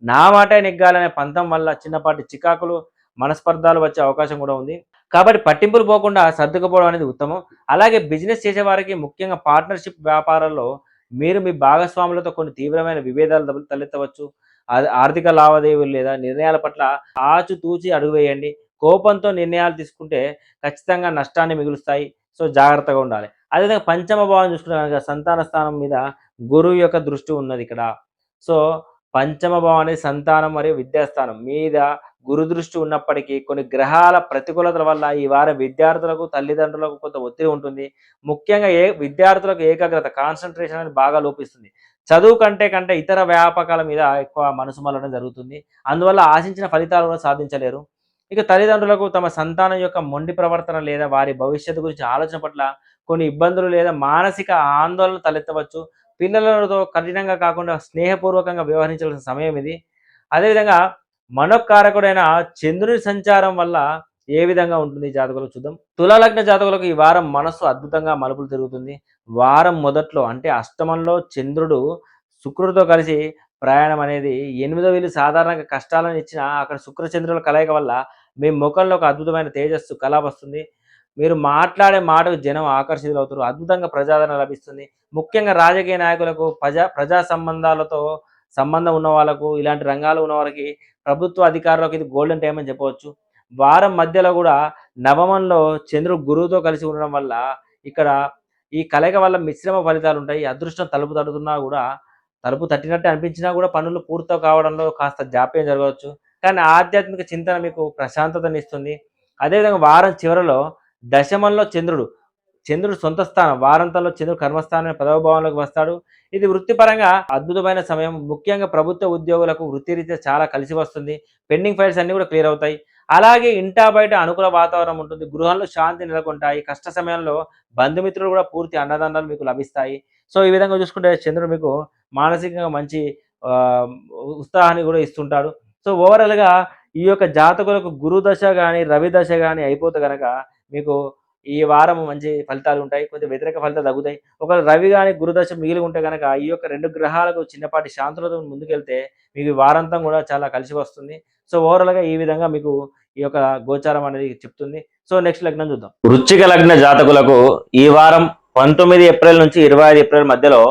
నా మాటే నెగ్గాలనే పంతం వల్ల చిన్నపాటి చికాకులు, మనస్పర్ధాలు వచ్చే అవకాశం కూడా ఉంది. కాబట్టి పట్టింపులు పోకుండా సర్దుకుపోవడం అనేది ఉత్తమం. అలాగే బిజినెస్ చేసేవారికి ముఖ్యంగా పార్ట్నర్షిప్ వ్యాపారాల్లో మీరు మీ భాగస్వాములతో కొన్ని తీవ్రమైన విభేదాలు తలెత్తవచ్చు. ఆర్థిక లావాదేవీలు లేదా నిర్ణయాల పట్ల ఆచితూచి అడుగు వేయండి. కోపంతో నిర్ణయాలు తీసుకుంటే ఖచ్చితంగా నష్టాన్ని మిగులుస్తాయి. సో, జాగ్రత్తగా ఉండాలి. అదేవిధంగా 5వ భావం చూసుకుంటే కనుక సంతాన స్థానం మీద గురువు యొక్క దృష్టి ఉన్నది ఇక్కడ. సో, 5వ భావం అనేది సంతానం మరియు విద్యాస్థానం మీద గురుదృష్టి ఉన్నప్పటికీ కొన్ని గ్రహాల ప్రతికూలతల వల్ల ఈ వారం విద్యార్థులకు, తల్లిదండ్రులకు కొంత ఒత్తిడి ఉంటుంది. ముఖ్యంగా విద్యార్థులకు ఏకాగ్రత, కాన్సంట్రేషన్ అనేది బాగా లోపిస్తుంది. చదువు కంటే ఇతర వ్యాపకాల మీద ఎక్కువ మనసు మళ్ళడం జరుగుతుంది. అందువల్ల ఆశించిన ఫలితాలు కూడా సాధించలేరు. ఇక తల్లిదండ్రులకు తమ సంతానం యొక్క మొండి ప్రవర్తన లేదా వారి భవిష్యత్తు గురించి ఆలోచన పట్ల కొన్ని ఇబ్బందులు లేదా మానసిక ఆందోళన తలెత్తవచ్చు. పిల్లలతో కఠినంగా కాకుండా స్నేహపూర్వకంగా వ్యవహరించాల్సిన సమయం ఇది. అదేవిధంగా మనోకారకుడైన చంద్రుని సంచారం వల్ల ఏ విధంగా ఉంటుంది జాతకులకు చూద్దాం. తులా లగ్న జాతకులకు ఈ వారం మనస్సు అద్భుతంగా మలుపులు తిరుగుతుంది. వారం మొదట్లో అంటే అష్టమంలో చంద్రుడు శుక్రుడితో కలిసి ప్రయాణం అనేది 8వ ఇల్లు సాధారణంగా కష్టాలను ఇచ్చినా అక్కడ శుక్ర చంద్రుల కలయిక వల్ల మీ ముఖంలో ఒక అద్భుతమైన తేజస్సు కళ వస్తుంది. మీరు మాట్లాడే మాటకు జనం ఆకర్షితులవుతారు. అద్భుతంగా ప్రజాదరణ లభిస్తుంది. ముఖ్యంగా రాజకీయ నాయకులకు, ప్రజా సంబంధాలతో సంబంధం ఉన్న వాళ్ళకు, ఇలాంటి రంగాలు ఉన్న వారికి, ప్రభుత్వ అధికారులకు ఇది గోల్డెన్ టైమ్ అని చెప్పవచ్చు. వారం మధ్యలో కూడా నవమంలో చంద్రుడు గురువుతో కలిసి ఉండడం వల్ల ఇక్కడ ఈ కలయిక వల్ల మిశ్రమ ఫలితాలు ఉంటాయి. అదృష్టం తలుపు తడుతున్నా కూడా, తలుపు తట్టినట్టు అనిపించినా కూడా పనులు పూర్తి కావడంలో కాస్త జాప్యం జరగవచ్చు. కానీ ఆధ్యాత్మిక చింతన మీకు ప్రశాంతతనిస్తుంది. అదేవిధంగా వారం చివరలో దశమంలో చంద్రుడు సొంత స్థానం, వారాంతంలో చంద్రుడు కర్మస్థానం 10వ భావంలోకి వస్తాడు. ఇది వృత్తిపరంగా అద్భుతమైన సమయం. ముఖ్యంగా ప్రభుత్వ ఉద్యోగులకు వృత్తిరీత్యా చాలా కలిసి వస్తుంది. పెండింగ్ ఫైల్స్ అన్నీ కూడా క్లియర్ అవుతాయి. అలాగే ఇంటా బయట అనుకూల వాతావరణం ఉంటుంది. గృహంలో శాంతి నెలకొంటాయి. కష్ట సమయంలో బంధుమిత్రులు కూడా పూర్తి అండదండలు మీకు లభిస్తాయి. సో ఈ విధంగా చూసుకుంటే చంద్రుడు మీకు మానసికంగా మంచి ఆహ్, ఉత్సాహాన్ని కూడా ఇస్తుంటాడు. సో ఓవరాల్‌గా ఈ యొక్క జాతకులకు గురు దశ గాని, రవి దశ గాని అయిపోతే గనక మీకు ఈ వారం మంచి ఫలితాలు ఉంటాయి. కొంచెం వ్యతిరేక ఫలితాలు తగ్గుతాయి. ఒకవేళ రవి గాని, గురుదశ మిగిలి ఉంటే గనక ఈ యొక్క 2 గ్రహాలకు చిన్నపాటి శాంతులతో ముందుకెళ్తే మీకు ఈ వారాంతం కూడా చాలా కలిసి వస్తుంది. సో ఓవరాల్‌గా ఈ విధంగా మీకు ఈ యొక్క గోచారం అనేది చెప్తుంది. సో నెక్స్ట్ లగ్నం చూద్దాం. వృశ్చిక లగ్న జాతకులకు ఈ వారం 19 ఏప్రిల్ నుంచి 25 ఏప్రిల్ మధ్యలో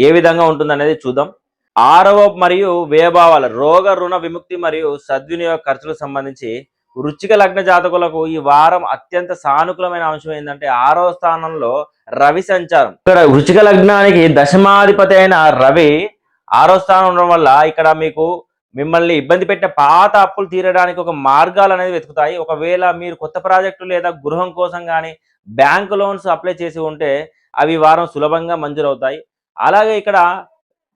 ఏ విధంగా ఉంటుందనేది చూద్దాం. 6వ మరియు వ్యయభావాల రోగ రుణ విముక్తి మరియు సద్వినియోగ ఖర్చులకు సంబంధించి వృశ్చిక లగ్న జాతకులకు ఈ వారం అత్యంత సానుకూలమైన అంశం ఏంటంటే 6వ స్థానంలో రవి సంచారం. ఇక్కడ వృశ్చిక లగ్నానికి దశమాధిపతి అయిన రవి 6వ స్థానం ఉండడం వల్ల ఇక్కడ మీకు మిమ్మల్ని ఇబ్బంది పెట్టిన పాత అప్పులు తీరడానికి ఒక మార్గాలు అనేది వెతుకుతాయి. ఒకవేళ మీరు కొత్త ప్రాజెక్టు లేదా గృహం కోసం కానీ బ్యాంక్ లోన్స్ అప్లై చేసి ఉంటే అవి ఈ వారం సులభంగా మంజూరవుతాయి. అలాగే ఇక్కడ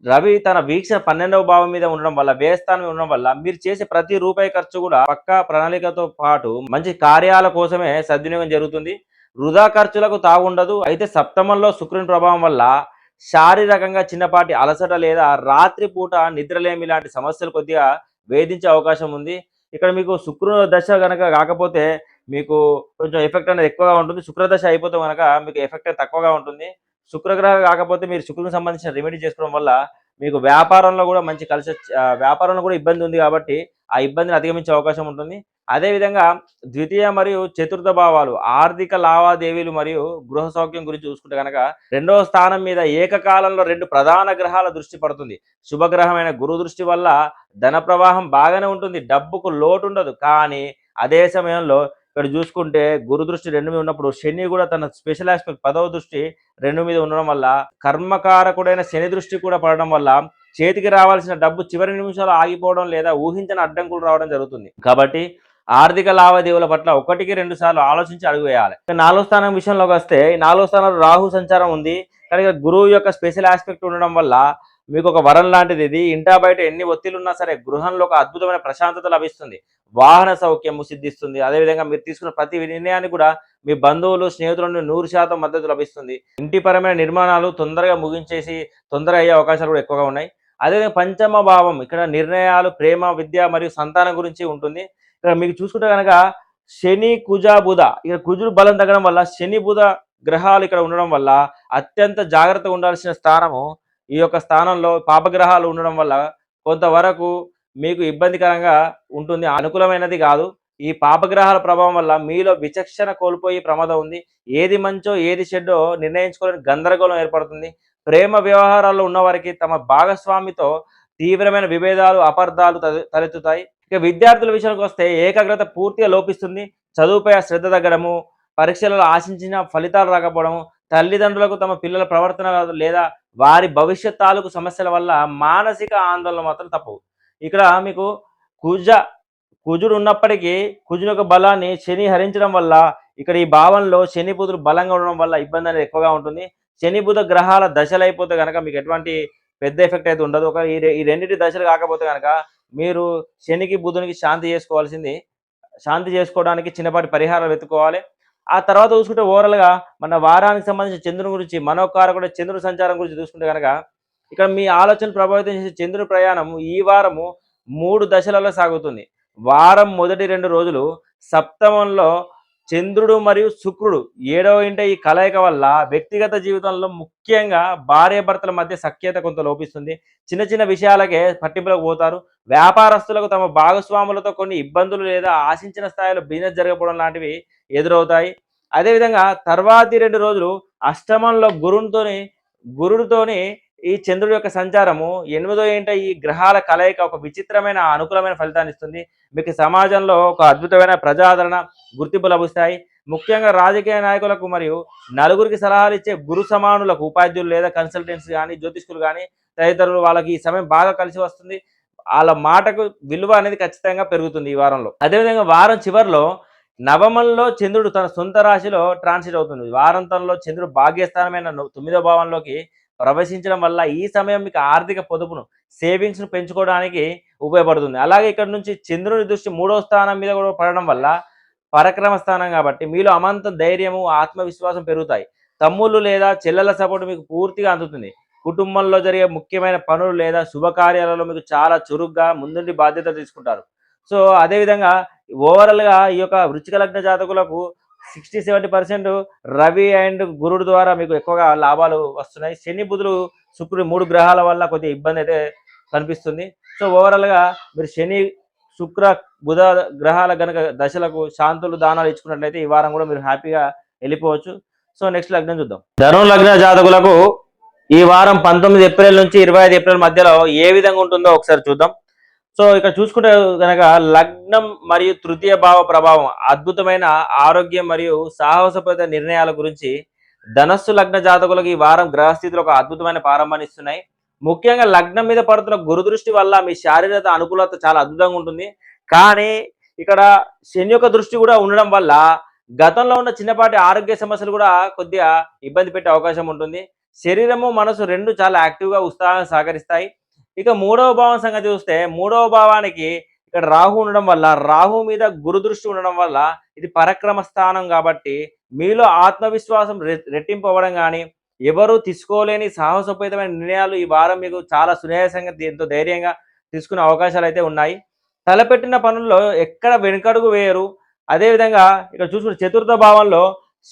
రవి తన వీక్షణ 12వ భావం మీద ఉండడం వల్ల, వ్యయస్థానం ఉండడం వల్ల మీరు చేసే ప్రతి రూపాయి ఖర్చు కూడా పక్కా ప్రణాళికతో పాటు మంచి కార్యాల కోసమే సద్వినియోగం జరుగుతుంది. వృధా ఖర్చులకు తాగుండదు. అయితే సప్తమంలో శుక్రుని ప్రభావం వల్ల శారీరకంగా చిన్నపాటి అలసట లేదా రాత్రిపూట నిద్రలేమి లాంటి సమస్యలు కొద్దిగా వేధించే అవకాశం ఉంది. ఇక్కడ మీకు శుక్రుని దశ గనక కాకపోతే మీకు కొంచెం ఎఫెక్ట్ అనేది ఎక్కువగా ఉంటుంది. శుక్రదశ అయిపోతే గనక మీకు ఎఫెక్ట్ తక్కువగా ఉంటుంది. శుక్రగ్రహం కాకపోతే మీరు శుక్రునికి సంబంధించిన రెమెడీ చేసుకోవడం వల్ల మీకు వ్యాపారంలో కూడా మంచి వ్యాపారంలో కూడా ఇబ్బంది ఉంది కాబట్టి ఆ ఇబ్బందిని అధిగమించే అవకాశం ఉంటుంది. అదేవిధంగా ద్వితీయ మరియు చతుర్థ భావాలు ఆర్థిక లావాదేవీలు మరియు గృహ సౌఖ్యం గురించి చూసుకుంటే కనుక 2వ స్థానం మీద ఏకకాలంలో 2 ప్రధాన గ్రహాల దృష్టి పడుతుంది. శుభగ్రహమైన గురు దృష్టి వల్ల ధన ప్రవాహం బాగానే ఉంటుంది. డబ్బుకు లోటు ఉండదు. కానీ అదే సమయంలో ఇక్కడ చూసుకుంటే గురు దృష్టి 2 మీద ఉన్నప్పుడు శని కూడా తన స్పెషల్ ఆస్పెక్ట్ 10వ దృష్టి 2 మీద ఉండడం వల్ల కర్మకారకుడైన శని దృష్టి కూడా పడడం వల్ల చేతికి రావాల్సిన డబ్బు చివరి నిమిషాలు ఆగిపోవడం లేదా ఊహించని అడ్డంకులు రావడం జరుగుతుంది. కాబట్టి ఆర్థిక లావాదేవీల పట్ల 1-2 సార్లు ఆలోచించి అడుగు వేయాలి. 4వ స్థానం విషయంలోకి వస్తే ఈ 4వ స్థానంలో రాహు సంచారం ఉంది. కానీ గురువు యొక్క స్పెషల్ ఆస్పెక్ట్ ఉండడం వల్ల మీకు ఒక వరం లాంటిది ఇది. ఇంటా బయట ఎన్ని ఒత్తిళ్లున్నా సరే గృహంలో ఒక అద్భుతమైన ప్రశాంతత లభిస్తుంది. వాహన సౌఖ్యము సిద్ధిస్తుంది. అదేవిధంగా మీరు తీసుకున్న ప్రతి నిర్ణయానికి కూడా మీ బంధువులు, స్నేహితుల నుండి 100% మద్దతు లభిస్తుంది. ఇంటిపరమైన నిర్మాణాలు తొందరగా ముగించేసి తొందరగా అయ్యే అవకాశాలు కూడా ఎక్కువగా ఉన్నాయి. అదేవిధంగా పంచమ భావం ఇక్కడ నిర్ణయాలు, ప్రేమ, విద్య మరియు సంతానం గురించి ఉంటుంది. ఇక్కడ మీకు చూసుకుంటే కనుక శని, కుజ, బుధ ఇక్కడ కుజుడు బలం తగ్గడం వల్ల శని, బుధ గ్రహాలు ఇక్కడ ఉండడం వల్ల అత్యంత జాగ్రత్తగా ఉండాల్సిన స్థానము ఈ యొక్క స్థానంలో పాపగ్రహాలు ఉండడం వల్ల కొంతవరకు మీకు ఇబ్బందికరంగా ఉంటుంది. అనుకూలమైనది కాదు. ఈ పాపగ్రహాల ప్రభావం వల్ల మీలో విచక్షణ కోల్పోయి ప్రమాదం ఉంది. ఏది మంచో ఏది చెడ్డో నిర్ణయించుకోలేని గందరగోళం ఏర్పడుతుంది. ప్రేమ వ్యవహారాల్లో ఉన్నవారికి తమ భాగస్వామితో తీవ్రమైన విభేదాలు, అపార్థాలు తలెత్తుతాయి. ఇక విద్యార్థుల విషయానికి వస్తే ఏకాగ్రత పూర్తిగా లోపిస్తుంది. చదువుపై శ్రద్ధ తగ్గడము, పరీక్షలలో ఆశించిన ఫలితాలు రాకపోవడము, తల్లిదండ్రులకు తమ పిల్లల ప్రవర్తన లేదా వారి భవిష్యత్ తాలూకు సమస్యల వల్ల మానసిక ఆందోళన మాత్రం తప్పవు. ఇక్కడ మీకు కుజ కుజుడు ఉన్నప్పటికీ కుజుని యొక్క బలాన్ని శని హరించడం వల్ల ఇక్కడ ఈ భావంలో శని బుధులు బలంగా ఉండడం వల్ల ఇబ్బంది అనేది ఎక్కువగా ఉంటుంది. శని బుధ గ్రహాల దశలు అయిపోతే గనక మీకు ఎటువంటి పెద్ద ఎఫెక్ట్ అయితే ఉండదు. ఒక ఈ రెండిటి దశలు కాకపోతే గనక మీరు శనికి బుధునికి శాంతి చేసుకోవడానికి చిన్నపాటి పరిహారాలు వెతుక్కోవాలి. ఆ తర్వాత చూసుకుంటే ఓవరాల్‌గా మన వారానికి సంబంధించిన చంద్రుని గురించి మనోకారకుడు చంద్రుని సంచారం గురించి చూసుకుంటే గనక ఇక్కడ మీ ఆలోచనను ప్రభావితం చేసే చంద్రుని ప్రయాణం ఈ వారము 3 దశలలో సాగుతుంది. వారం మొదటి 2 రోజులు సప్తమంలో చంద్రుడు మరియు శుక్రుడు 7వ ఇంట ఈ కలయిక వల్ల వ్యక్తిగత జీవితంలో ముఖ్యంగా భార్యాభర్తల మధ్య సఖ్యత కొంత లోపిస్తుంది. చిన్న చిన్న విషయాలకే పట్టింపులకు పోతారు. వ్యాపారస్తులకు తమ భాగస్వాములతో కొన్ని ఇబ్బందులు లేదా ఆశించిన స్థాయిలో బిజినెస్ జరగకపోవడం లాంటివి ఎదురవుతాయి. అదేవిధంగా తర్వాతి 2 రోజులు అష్టమంలో గురుడితోని ఈ చంద్రుడి యొక్క సంచారము 8వ ఇంట ఈ గ్రహాల కలయిక ఒక విచిత్రమైన అనుకూలమైన ఫలితాన్ని ఇస్తుంది. మీకు సమాజంలో ఒక అద్భుతమైన ప్రజాదరణ గుర్తింపు లభిస్తాయి. ముఖ్యంగా రాజకీయ నాయకులకు మరియు నలుగురికి సలహాలు ఇచ్చే గురు సమానులకు ఉపాధ్యులు లేదా కన్సల్టెంట్స్ కానీ జ్యోతిష్కులు కానీ తదితరులు వాళ్ళకి ఈ సమయం బాగా కలిసి వస్తుంది. వాళ్ళ మాటకు విలువ అనేది ఖచ్చితంగా పెరుగుతుంది ఈ వారంలో. అదేవిధంగా వారం చివరిలో నవమంలో చంద్రుడు తన సొంత రాశిలో ట్రాన్సిట్ అవుతుంది. వారాంతంలో చంద్రుడు భాగ్యస్థానమైన 9వ భావంలోకి ప్రవేశించడం వల్ల ఈ సమయం మీకు ఆర్థిక పొదుపును సేవింగ్స్ను పెంచుకోవడానికి ఉపయోగపడుతుంది. అలాగే ఇక్కడ నుంచి చంద్రుని దృష్టి 3వ స్థానం మీద కూడా పడడం వల్ల పరక్రమ స్థానం కాబట్టి మీలో అమాంతం ధైర్యము ఆత్మవిశ్వాసం పెరుగుతాయి. తమ్ముళ్ళు లేదా చెల్లెల సపోర్ట్ మీకు పూర్తిగా అందుతుంది. కుటుంబంలో జరిగే ముఖ్యమైన పనులు లేదా శుభకార్యాలలో మీకు చాలా చురుగ్గా ముందుండి బాధ్యత తీసుకుంటారు. సో అదేవిధంగా ఓవరాల్‌గా ఈ యొక్క వృశ్చిక లగ్న జాతకులకు 60-70% రవి అండ్ గురుడు ద్వారా మీకు ఎక్కువగా లాభాలు వస్తున్నాయి. శని బుధులు శుక్రుడు 3 గ్రహాల వల్ల కొద్దిగా ఇబ్బంది అయితే కనిపిస్తుంది. సో ఓవరాల్‌గా మీరు శని శుక్ర బుధ గ్రహాల గనక దశలకు శాంతులు దానాలు ఇచ్చుకున్నట్లయితే ఈ వారం కూడా మీరు హ్యాపీగా వెళ్ళిపోవచ్చు. సో నెక్స్ట్ లగ్నం చూద్దాం. ధను లగ్న జాతకులకు ఈ వారం 19 ఏప్రిల్ నుంచి 25 ఏప్రిల్ మధ్యలో ఏ విధంగా ఉంటుందో ఒకసారి చూద్దాం. సో ఇక్కడ చూసుకుంటే కనుక లగ్నం మరియు తృతీయ భావ ప్రభావం అద్భుతమైన ఆరోగ్యం మరియు సాహసపేత నిర్ణయాల గురించి ధనస్సు లగ్న జాతకులకు ఈ వారం గ్రహస్థితులు ఒక అద్భుతమైన ప్రారంభాన్ని ఇస్తున్నాయి. ముఖ్యంగా లగ్నం మీద పడుతున్న గురుదృష్టి వల్ల మీ శారీరక అనుకూలత చాలా అద్భుతంగా ఉంటుంది. కానీ ఇక్కడ శని యొక్క దృష్టి కూడా ఉండడం వల్ల గతంలో ఉన్న చిన్నపాటి ఆరోగ్య సమస్యలు కూడా కొద్దిగా ఇబ్బంది పెట్టే అవకాశం ఉంటుంది. శరీరము మనసు రెండు చాలా యాక్టివ్గా ఉత్సాహంగా సహకరిస్తాయి. ఇక 3వ భావం సంగతి చూస్తే 3వ భావానికి ఇక్కడ రాహు ఉండడం వల్ల రాహు మీద గురు దృష్టి ఉండడం వల్ల ఇది పరక్రమ స్థానం కాబట్టి మీలో ఆత్మవిశ్వాసం రెట్టింపు అవ్వడం కానీ ఎవరు తీసుకోలేని సాహసోపేతమైన నిర్ణయాలు ఈ వారం మీకు చాలా సునాయాసంగా ఎంతో ధైర్యంగా తీసుకునే అవకాశాలు అయితే ఉన్నాయి. తలపెట్టిన పనుల్లో ఎక్కడ వెనుకడుగు వేయరు. అదేవిధంగా ఇక్కడ చూసుకుంటే 4వ భావంలో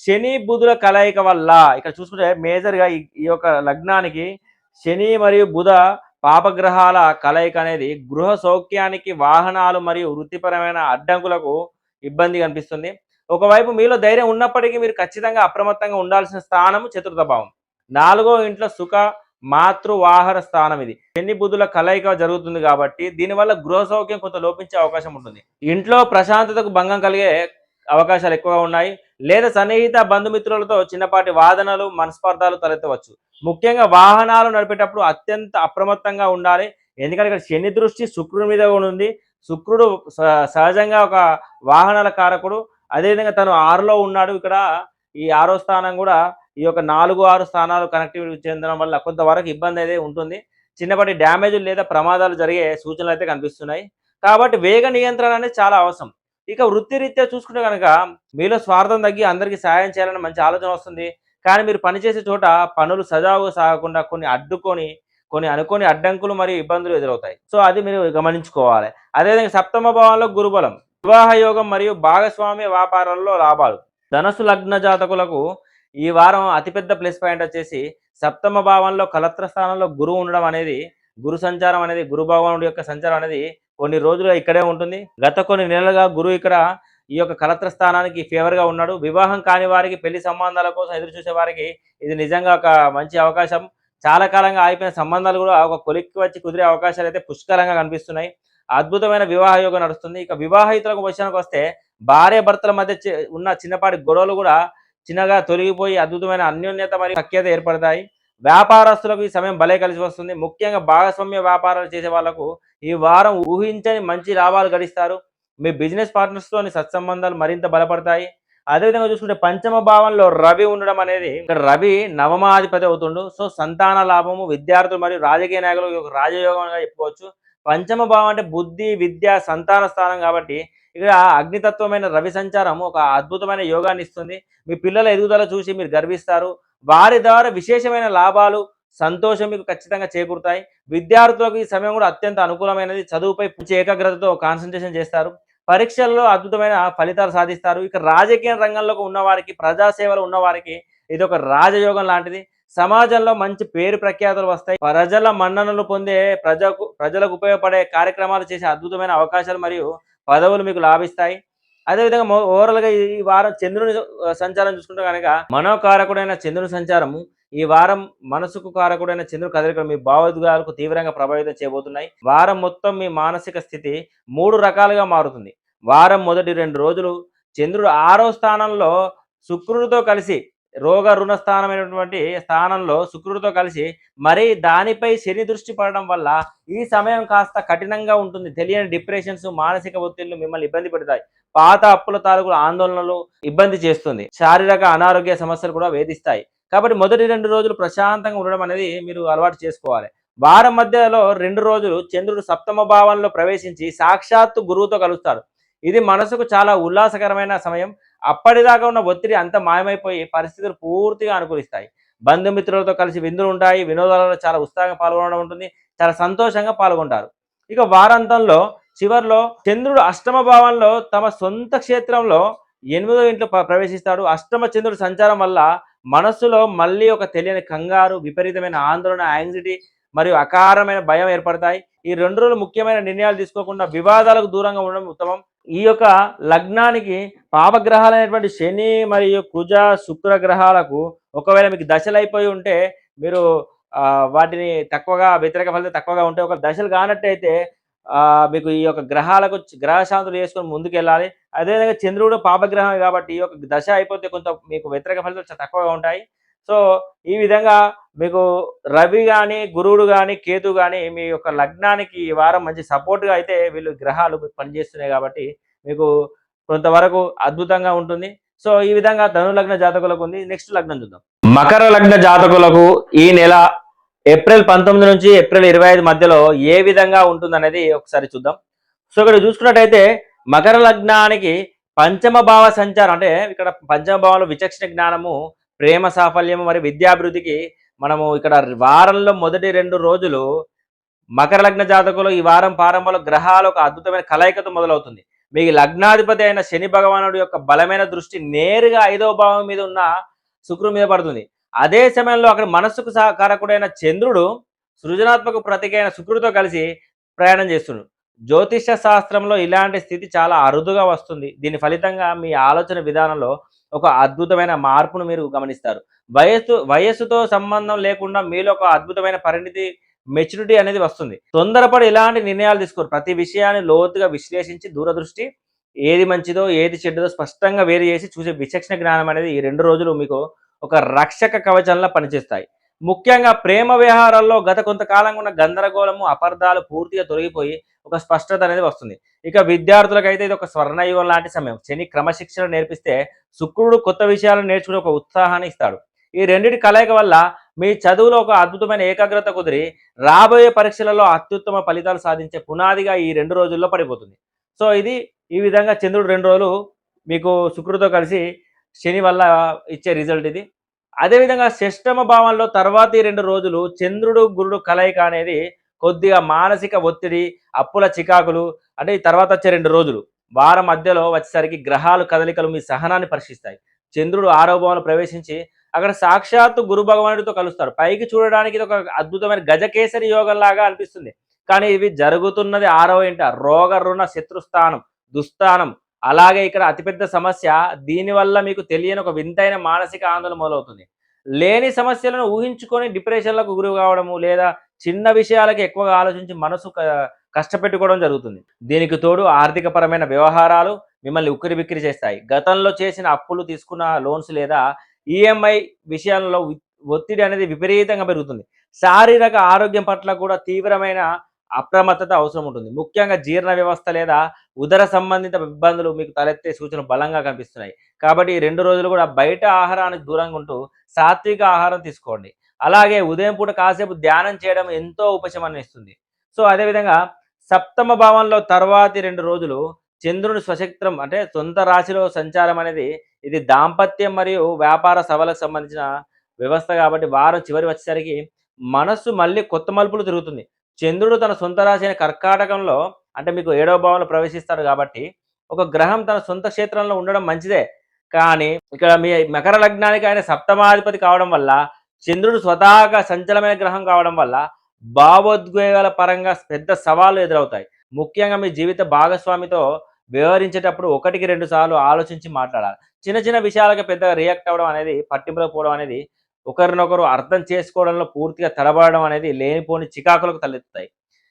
శని బుధుల కలయిక వల్ల ఇక్కడ చూసుకుంటే మేజర్గా ఈ యొక్క లగ్నానికి శని మరియు బుధ పాపగ్రహాల కలయిక అనేది గృహ సౌఖ్యానికి వాహనాలు మరియు వృత్తిపరమైన అడ్డంకులకు ఇబ్బంది కనిపిస్తుంది. ఒకవైపు మీలో ధైర్యం ఉన్నప్పటికీ మీరు ఖచ్చితంగా అప్రమత్తంగా ఉండాల్సిన స్థానం 4వ భావం. 4వ ఇంట్లో సుఖ మాతృవాహన స్థానం. ఇది శని బుధుల కలయిక జరుగుతుంది కాబట్టి దీనివల్ల గృహ సౌఖ్యం కొంత లోపించే అవకాశం ఉంటుంది. ఇంట్లో ప్రశాంతతకు భంగం కలిగే అవకాశాలు ఎక్కువగా ఉన్నాయి. లేదా సన్నిహిత బంధుమిత్రులతో చిన్నపాటి వాదనలు మనస్పర్ధాలు తలెత్తవచ్చు. ముఖ్యంగా వాహనాలు నడిపేటప్పుడు అత్యంత అప్రమత్తంగా ఉండాలి. ఎందుకంటే ఇక్కడ శని దృష్టి శుక్రుడి మీద కూడా ఉంది. శుక్రుడు సహజంగా ఒక వాహనాల కారకుడు. అదేవిధంగా తను 6లో ఉన్నాడు. ఇక్కడ ఈ 6వ స్థానం కూడా ఈ యొక్క 4-6 స్థానాలు కనెక్టివిటీ చెందడం వల్ల కొంతవరకు ఇబ్బంది అయితే ఉంటుంది. చిన్నపాటి డ్యామేజ్ లేదా ప్రమాదాలు జరిగే సూచనలు అయితే కనిపిస్తున్నాయి. కాబట్టి వేగ నియంత్రణ అనేది చాలా అవసరం. ఇక వృత్తిరీత్యా చూసుకుంటే కనుక మీలో స్వార్థం తగ్గి అందరికీ సహాయం చేయాలని మంచి ఆలోచన వస్తుంది. కానీ మీరు పనిచేసే చోట పనులు సజావుగా సాగకుండా కొన్ని అనుకోని అడ్డంకులు మరియు ఇబ్బందులు ఎదురవుతాయి. సో అది మీరు గమనించుకోవాలి. అదేవిధంగా 7వ భావంలో గురుబలం వివాహ యోగం మరియు భాగస్వామ్య వ్యాపారాల్లో లాభాలు. ధనస్సు లగ్న జాతకులకు ఈ వారం అతిపెద్ద ప్లస్ పాయింట్ వచ్చేసి 7వ భావంలో కలత్ర స్థానంలో గురువు ఉండడం అనేది గురు సంచారం అనేది గురు భగవానుడి యొక్క సంచారం అనేది కొన్ని రోజులుగా ఇక్కడే ఉంటుంది. గత కొన్ని నెలలుగా గురువు ఇక్కడ ఈ యొక్క కలత్ర స్థానానికి ఫేవర్గా ఉన్నాడు. వివాహం కాని వారికి పెళ్లి సంబంధాల కోసం ఎదురు చూసే వారికి ఇది నిజంగా ఒక మంచి అవకాశం. చాలా కాలంగా ఆగిపోయిన సంబంధాలు కూడా ఒక కొలిక్కి వచ్చి కుదిరే అవకాశాలు అయితే పుష్కలంగా కనిపిస్తున్నాయి. అద్భుతమైన వివాహ యోగం నడుస్తుంది. ఇక వివాహితులకు విషయానికి వస్తే భార్య భర్తల మధ్య ఉన్న చిన్నపాటి గొడవలు కూడా చిన్నగా తొలగిపోయి అద్భుతమైన అన్యోన్యత మరియు సఖ్యత ఏర్పడతాయి. వ్యాపారస్తులకు ఈ సమయం భలే కలిసి వస్తుంది. ముఖ్యంగా భాగస్వామ్య వ్యాపారాలు చేసే వాళ్లకు ఈ వారం ఊహించని మంచి లాభాలు గడిస్తారు. మీ బిజినెస్ పార్ట్నర్స్తోని సత్సంబంధాలు మరింత బలపడతాయి. అదేవిధంగా చూసుకుంటే పంచమ భావంలో రవి ఉండడం అనేది, ఇక్కడ రవి నవమాధిపతి అవుతుండు. సో సంతాన లాభము, విద్యార్థులు మరియు రాజకీయ నాయకులు ఒక రాజయోగంగా చెప్పుకోవచ్చు. పంచమ భావం అంటే బుద్ధి, విద్య, సంతాన స్థానం కాబట్టి ఇక్కడ అగ్నితత్వమైన రవి సంచారం ఒక అద్భుతమైన యోగాన్ని ఇస్తుంది. మీ పిల్లల ఎదుగుదల చూసి మీరు గర్విస్తారు. వారి ద్వారా విశేషమైన లాభాలు, సంతోషం మీకు ఖచ్చితంగా చేకూరుతాయి. విద్యార్థులకు ఈ సమయం కూడా అత్యంత అనుకూలమైనది. చదువుపై మంచి ఏకాగ్రతతో కాన్సంట్రేషన్ చేస్తారు. పరీక్షల్లో అద్భుతమైన ఫలితాలు సాధిస్తారు. ఇక రాజకీయ రంగంలోకి ఉన్నవారికి, ప్రజాసేవలో ఉన్నవారికి ఇది ఒక రాజయోగం లాంటిది. సమాజంలో మంచి పేరు ప్రఖ్యాతులు వస్తాయి. ప్రజల మన్ననలు పొందే ప్రజలకు ఉపయోగపడే కార్యక్రమాలు చేసే అద్భుతమైన అవకాశాలు మరియు పదవులు మీకు లాభిస్తాయి. అదేవిధంగా ఓవరాల్గా ఈ వారం చంద్రుని సంచారం చూసుకుంటే కనుక మనోకారకుడైన చంద్రుని సంచారము ఈ వారం మనసుకు కారకుడైన చంద్రుని కదలికలు మీ భావోద్వేగాలకు తీవ్రంగా ప్రభావితం చేయబోతున్నాయి. వారం మొత్తం మీ మానసిక స్థితి 3 రకాలుగా మారుతుంది. వారం మొదటి 2 రోజులు చంద్రుడు 6వ స్థానంలో శుక్రుడితో కలిసి రోగ రుణ స్థానమైనటువంటి స్థానంలో శుక్రుడితో కలిసి మరి దానిపై శని దృష్టి పడడం వల్ల ఈ సమయం కాస్త కఠినంగా ఉంటుంది. తెలియని డిప్రెషన్స్, మానసిక ఒత్తిళ్లు మిమ్మల్ని ఇబ్బంది పెడతాయి. పాత అప్పుల తాలూకు ఆందోళనలు ఇబ్బంది చేస్తుంది. శారీరక అనారోగ్య సమస్యలు కూడా వేధిస్తాయి. కాబట్టి మొదటి 2 రోజులు ప్రశాంతంగా ఉండడం అనేది మీరు అలవాటు చేసుకోవాలి. వారం మధ్యలో 2 రోజులు చంద్రుడు సప్తమ భావంలో ప్రవేశించి సాక్షాత్తు గురువుతో కలుస్తాడు. ఇది మనసుకు చాలా ఉల్లాసకరమైన సమయం. అప్పటిదాకా ఉన్న ఒత్తిడి అంత మాయమైపోయి పరిస్థితులు పూర్తిగా అనుకూలిస్తాయి. బంధుమిత్రులతో కలిసి విందులు ఉంటాయి. వినోదాలలో చాలా ఉత్సాహంగా పాల్గొనడం ఉంటుంది. చాలా సంతోషంగా పాల్గొంటారు. ఇక వారాంతంలో చివరిలో చంద్రుడు అష్టమ భావంలో తమ సొంత క్షేత్రంలో 8వ ఇంట్లో ప్రవేశిస్తాడు. అష్టమ చంద్రుడు సంచారం వల్ల మనస్సులో మళ్ళీ ఒక తెలియని కంగారు, విపరీతమైన ఆందోళన, యాంగ్జైటీ మరియు అకారమైన భయం ఏర్పడతాయి. ఈ 2 రోజులు ముఖ్యమైన నిర్ణయాలు తీసుకోకుండా వివాదాలకు దూరంగా ఉండడం ఉత్తమం. ఈ యొక్క లగ్నానికి పాపగ్రహాలైనటువంటి శని మరియు కుజ, శుక్ర గ్రహాలకు ఒకవేళ మీకు దశలు అయిపోయి ఉంటే మీరు వాటిని తక్కువగా వ్యతిరేక ఫలితం తక్కువగా ఉంటే, ఒక దశలు కానట్టయితే మీకు ఈ యొక్క గ్రహాలకు గ్రహశాంతులు చేసుకొని ముందుకెళ్ళాలి. అదేవిధంగా చంద్రుడు పాపగ్రహమే కాబట్టి ఈ యొక్క దశ అయిపోతే కొంత మీకు వ్యతిరేక ఫలితాలు చాలా తక్కువగా ఉంటాయి. సో ఈ విధంగా మీకు రవి కానీ, గురువుడు కానీ, కేతు కానీ మీ యొక్క లగ్నానికి ఈ వారం మంచి సపోర్ట్గా అయితే వీళ్ళు గ్రహాలు పనిచేస్తున్నాయి కాబట్టి మీకు కొంతవరకు అద్భుతంగా ఉంటుంది. సో ఈ విధంగా ధను లగ్న జాతకులకు ఉంది. నెక్స్ట్ లగ్నం చూద్దాం. మకర లగ్న జాతకులకు ఈ నెల ఏప్రిల్ 19 నుంచి ఏప్రిల్ 25 మధ్యలో ఏ విధంగా ఉంటుందనేది ఒకసారి చూద్దాం. సో ఇక్కడ చూసుకున్నట్టయితే మకర లగ్నానికి పంచమ భావ సంచారం అంటే ఇక్కడ పంచమ భావంలో విచక్షణ జ్ఞానము, ప్రేమ సాఫల్యము మరియు విద్యాభివృద్ధికి మనము ఇక్కడ వారంలో మొదటి 2 రోజులు మకర లగ్న జాతకులు ఈ వారం ప్రారంభంలో గ్రహాలు ఒక అద్భుతమైన కలయికతో మొదలవుతుంది. మీ లగ్నాధిపతి అయిన శని భగవానుడి యొక్క బలమైన దృష్టి నేరుగా 5వ భావం మీద ఉన్న శుక్రుడి మీద పడుతుంది. అదే సమయంలో అక్కడ మనస్సుకు సహకారకుడైన చంద్రుడు సృజనాత్మక ప్రతీక అయిన శుక్రుడితో కలిసి ప్రయాణం చేస్తున్నాడు. జ్యోతిష శాస్త్రంలో ఇలాంటి స్థితి చాలా అరుదుగా వస్తుంది. దీని ఫలితంగా మీ ఆలోచన విధానంలో ఒక అద్భుతమైన మార్పును మీరు గమనిస్తారు. వయస్సుతో సంబంధం లేకుండా మీలో ఒక అద్భుతమైన పరిణితి, మెచ్యూరిటీ అనేది వస్తుంది. తొందరపడి ఇలాంటి నిర్ణయాలు తీసుకోరు. ప్రతి విషయాన్ని లోతుగా విశ్లేషించి దూరదృష్టి, ఏది మంచిదో ఏది చెడ్డదో స్పష్టంగా వేరు చేసి చూసే విచక్షణ జ్ఞానం అనేది ఈ 2 రోజులు మీకు ఒక రక్షక కవచంలా పనిచేస్తాయి. ముఖ్యంగా ప్రేమ వ్యవహారాల్లో గత కొంతకాలంగా ఉన్న గందరగోళము, అపార్థాలు పూర్తిగా తొలగిపోయి ఒక స్పష్టత అనేది వస్తుంది. ఇక విద్యార్థులకైతే ఇది ఒక స్వర్ణయుగం లాంటి సమయం. శని క్రమశిక్షణ నేర్పిస్తే శుక్రుడు కొత్త విషయాలను నేర్చుకునే ఒక ఉత్సాహాన్ని ఇస్తాడు. ఈ రెండింటి కలయిక వల్ల మీ చదువులో ఒక అద్భుతమైన ఏకాగ్రత కుదిరి రాబోయే పరీక్షలలో అత్యుత్తమ ఫలితాలు సాధించే పునాదిగా ఈ 2 రోజుల్లో పడిపోతుంది. సో ఇది ఈ విధంగా చంద్రుడు 2 రోజులు మీకు శుక్రుడితో కలిసి శని వల్ల ఇచ్చే రిజల్ట్ ఇది. అదేవిధంగా షష్టమ భావంలో తర్వాతి 2 రోజులు చంద్రుడు గురుడు కలయిక అనేది కొద్దిగా మానసిక ఒత్తిడి, అప్పుల చికాకులు అంటే ఈ తర్వాత వచ్చే 2 రోజులు వారం మధ్యలో వచ్చేసరికి గ్రహాలు కదలికలు మీ సహనాన్ని పరీక్షిస్తాయి. చంద్రుడు 6వ భావంలో ప్రవేశించి అక్కడ సాక్షాత్తు గురు భగవానుడితో కలుస్తాడు. పైకి చూడడానికి ఇది ఒక అద్భుతమైన గజకేసరి యోగం లాగా అనిపిస్తుంది. కానీ ఇవి జరుగుతున్నది 6వ ఇంట, రోగ రుణ శత్రుస్థానం, దుస్థానం. అలాగే ఇక్కడ అతిపెద్ద సమస్య, దీనివల్ల మీకు తెలియని ఒక వింతైన మానసిక ఆందోళన మొదలవుతుంది. లేని సమస్యలను ఊహించుకొని డిప్రెషన్లకు గురి కావడము, లేదా చిన్న విషయాలకి ఎక్కువగా ఆలోచించి మనసు కష్టపెట్టుకోవడం జరుగుతుంది. దీనికి తోడు ఆర్థిక పరమైన వ్యవహారాలు మిమ్మల్ని ఉక్కిరి బిక్కిరి చేస్తాయి. గతంలో చేసిన అప్పులు, తీసుకున్న లోన్స్ లేదా ఈఎంఐ విషయాల్లో ఒత్తిడి అనేది విపరీతంగా పెరుగుతుంది. శారీరక ఆరోగ్యం పట్ల కూడా తీవ్రమైన అప్రమత్తత అవసరం ఉంటుంది. ముఖ్యంగా జీర్ణ వ్యవస్థ లేదా ఉదర సంబంధిత ఇబ్బందులు మీకు తలెత్తే సూచనలు బలంగా కనిపిస్తున్నాయి. కాబట్టి ఈ 2 రోజులు కూడా బయట ఆహారానికి దూరంగా ఉంటూ సాత్విక ఆహారం తీసుకోండి. అలాగే ఉదయం పూట కాసేపు ధ్యానం చేయడం ఎంతో ఉపశమనం ఇస్తుంది. సో, అదేవిధంగా సప్తమ భావంలో తర్వాతి 2 రోజులు చంద్రుని స్వక్షేత్రం అంటే సొంత రాశిలో సంచారం అనేది ఇది దాంపత్యం మరియు వ్యాపార సభలకు సంబంధించిన వ్యవస్థ కాబట్టి వారం చివరి వచ్చేసరికి మనస్సు మళ్ళీ కొత్త మలుపులు తిరుగుతుంది. చంద్రుడు తన సొంత రాశి అయిన కర్కాటకంలో అంటే మీకు 7వ భావంలో ప్రవేశిస్తాడు కాబట్టి, ఒక గ్రహం తన సొంత క్షేత్రంలో ఉండడం మంచిదే. కానీ ఇక్కడ మీ మకర లగ్నానికి ఆయన సప్తమాధిపతి కావడం వల్ల, చంద్రుడు స్వతహాగా సంచలమైన గ్రహం కావడం వల్ల, భావోద్వేగాల పరంగా పెద్ద సవాళ్లు ఎదురవుతాయి. ముఖ్యంగా మీ జీవిత భాగస్వామితో వ్యవహరించేటప్పుడు 1కి 2 సార్లు ఆలోచించి మాట్లాడాలి. చిన్న చిన్న విషయాలకి పెద్దగా రియాక్ట్ అవ్వడం అనేది, పట్టింపులకు పోవడం అనేది, ఒకరినొకరు అర్థం చేసుకోవడంలో పూర్తిగా తడబడడం అనేది లేనిపోని చికాకులకు తలెత్తుతాయి.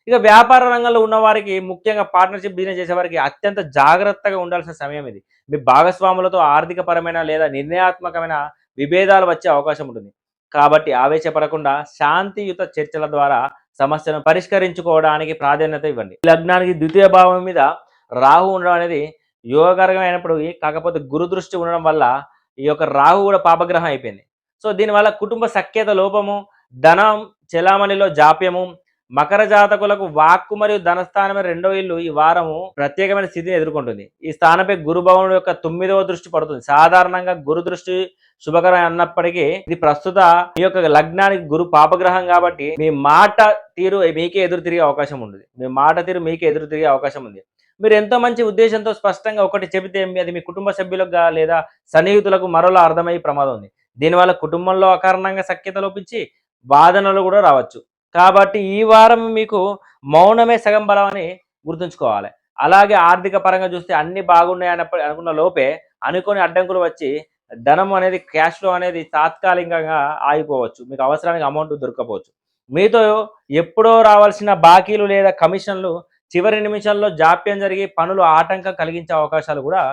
ఇక వ్యాపార రంగంలో ఉన్నవారికి ముఖ్యంగా పార్ట్నర్‌షిప్ బిజినెస్ చేసేవారికి అత్యంత జాగ్రత్తగా ఉండాల్సిన సమయం ఇది. మీ భాగస్వాములతో ఆర్థికపరమైన లేదా నిర్ణయాత్మకమైన విభేదాలు వచ్చే అవకాశం ఉంటుంది. కాబట్టి ఆవేశపడకుండా శాంతియుత చర్చల ద్వారా సమస్యను పరిష్కరించుకోవడానికి ప్రాధాన్యత ఇవ్వండి. ఈ లగ్నానికి ద్వితీయ భావం మీద రాహు ఉండడం అనేది యోగకరమైనప్పటికీ కాకపోతే గురు దృష్టి ఉండడం వల్ల ఈ యొక్క రాహు కూడా పాపగ్రహం అయిపోయింది. సో, దీనివల్ల కుటుంబ సఖ్యత లోపము, ధనం చెలామణిలో జాప్యము, మకర జాతకులకు వాక్కు మరియు ధనస్థానమైన 2వ ఇల్లు ఈ వారము ప్రత్యేకమైన స్థితిని ఎదుర్కొంటుంది. ఈ స్థానంపై గురు భవనుడు యొక్క 9వ దృష్టి పడుతుంది. సాధారణంగా గురు దృష్టి శుభకరం అన్నప్పటికీ ఇది ప్రస్తుత మీ యొక్క లగ్నానికి గురు పాపగ్రహం కాబట్టి మీ మాట తీరు మీకే ఎదురు తిరిగే అవకాశం ఉంది. మీ మాట తీరు మీకే ఎదురు తిరిగే అవకాశం ఉంది. మీరు ఎంతో మంచి ఉద్దేశంతో స్పష్టంగా ఒకటి చెబితే అది మీ కుటుంబ సభ్యులకు లేదా సన్నిహితులకు మరోలా అర్థమయ్యే ప్రమాదం ఉంది. దీనివల్ల కుటుంబంలో అకారణంగా సఖ్యత లోపించి వాదనలు కూడా రావచ్చు. కాబట్టి ఈ వారం మీకు మౌనమే సగం బలం అని గుర్తుంచుకోవాలి. అలాగే ఆర్థిక పరంగా చూస్తే అన్ని బాగున్నాయి అనుకున్న లోపే అనుకోని అడ్డంకులు వచ్చి ధనం అనేది క్యాష్ ఫ్లో అనేది తాత్కాలికంగా ఆగిపోవచ్చు. మీకు అవసరానికి అమౌంట్ దొరకకపోవచ్చు. మీతో ఎప్పుడో రావాల్సిన బాకీలు లేదా కమిషన్లు చివరి నిమిషంలో జాప్యం జరిగి పనులు ఆటంకం కలిగించే అవకాశాలు కూడా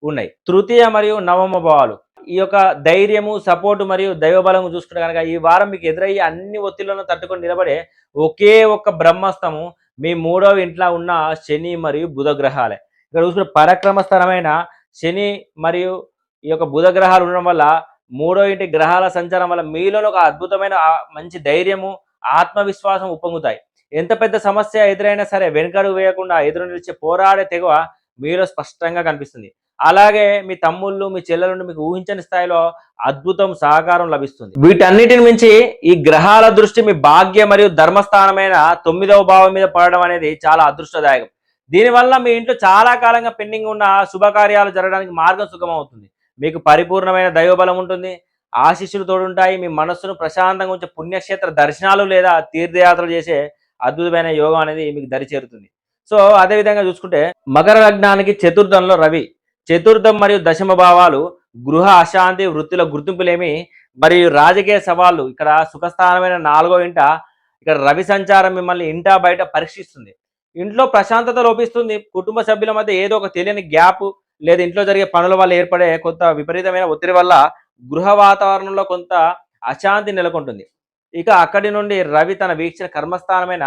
ఉన్నాయి. తృతీయ మరియు నవమ భావాలు ఈ యొక్క ధైర్యము, సపోర్టు మరియు దైవబలం చూసుకుంటే కనుక ఈ వారం మీకు ఎదురయ్యే అన్ని ఒత్తిళ్లను తట్టుకొని నిలబడే ఒకే ఒక్క బ్రహ్మస్థము మీ 3వ ఇంట్లో ఉన్న శని మరియు బుధ గ్రహాలే. ఇక్కడ చూసుకుంటే పరాక్రమ స్థానమైన శని మరియు ఈ యొక్క బుధ గ్రహాలు ఉండడం వల్ల 3వ ఇంటి గ్రహాల సంచారం వల్ల మీలోని ఒక అద్భుతమైన మంచి ధైర్యము, ఆత్మవిశ్వాసం ఉప్పొంగుతాయి. ఎంత పెద్ద సమస్య ఎదురైనా సరే వెనుకడుగు వేయకుండా ఎదురు నిలిచే పోరాడే తెగువ మీలో స్పష్టంగా కనిపిస్తుంది. అలాగే మీ తమ్ముళ్ళు, మీ చెల్లెల నుండి మీకు ఊహించని స్థాయిలో అద్భుతం సహకారం లభిస్తుంది. వీటన్నిటిని మించి ఈ గ్రహాల దృష్టి మీ భాగ్య మరియు ధర్మస్థానమైన 9వ భావం మీద పడడం అనేది చాలా అదృష్టదాయకం. దీనివల్ల మీ ఇంట్లో చాలా కాలంగా పెండింగ్ ఉన్న శుభకార్యాలు జరగడానికి మార్గం సుగమవుతుంది. మీకు పరిపూర్ణమైన దైవబలం ఉంటుంది. ఆశీస్సులు తోడుంటాయి. మీ మనస్సును ప్రశాంతంగా ఉంచే పుణ్యక్షేత్ర దర్శనాలు లేదా తీర్థయాత్రలు చేసే అద్భుతమైన యోగం అనేది మీకు దరిచేరుతుంది. సో, అదేవిధంగా చూసుకుంటే మకర లగ్నానికి చతుర్థంలో రవి. చతుర్థం మరియు దశమ భావాలు గృహ అశాంతి, వృత్తిలో గుర్తింపులేమి మరియు రాజకీయ సవాళ్ళు. ఇక్కడ సుఖస్థానమైన 4వ ఇంట ఇక్కడ రవి సంచారం మిమ్మల్ని ఇంటా బయట పరీక్షిస్తుంది. ఇంట్లో ప్రశాంతత లోపిస్తుంది. కుటుంబ సభ్యుల మధ్య ఏదో ఒక తెలియని గ్యాప్ లేదా ఇంట్లో జరిగే పనుల వల్ల ఏర్పడే కొంత విపరీతమైన ఒత్తిడి వల్ల గృహ వాతావరణంలో కొంత అశాంతి నెలకొంటుంది. ఇక అక్కడి నుండి రవి తన వీక్షణ కర్మస్థానమైన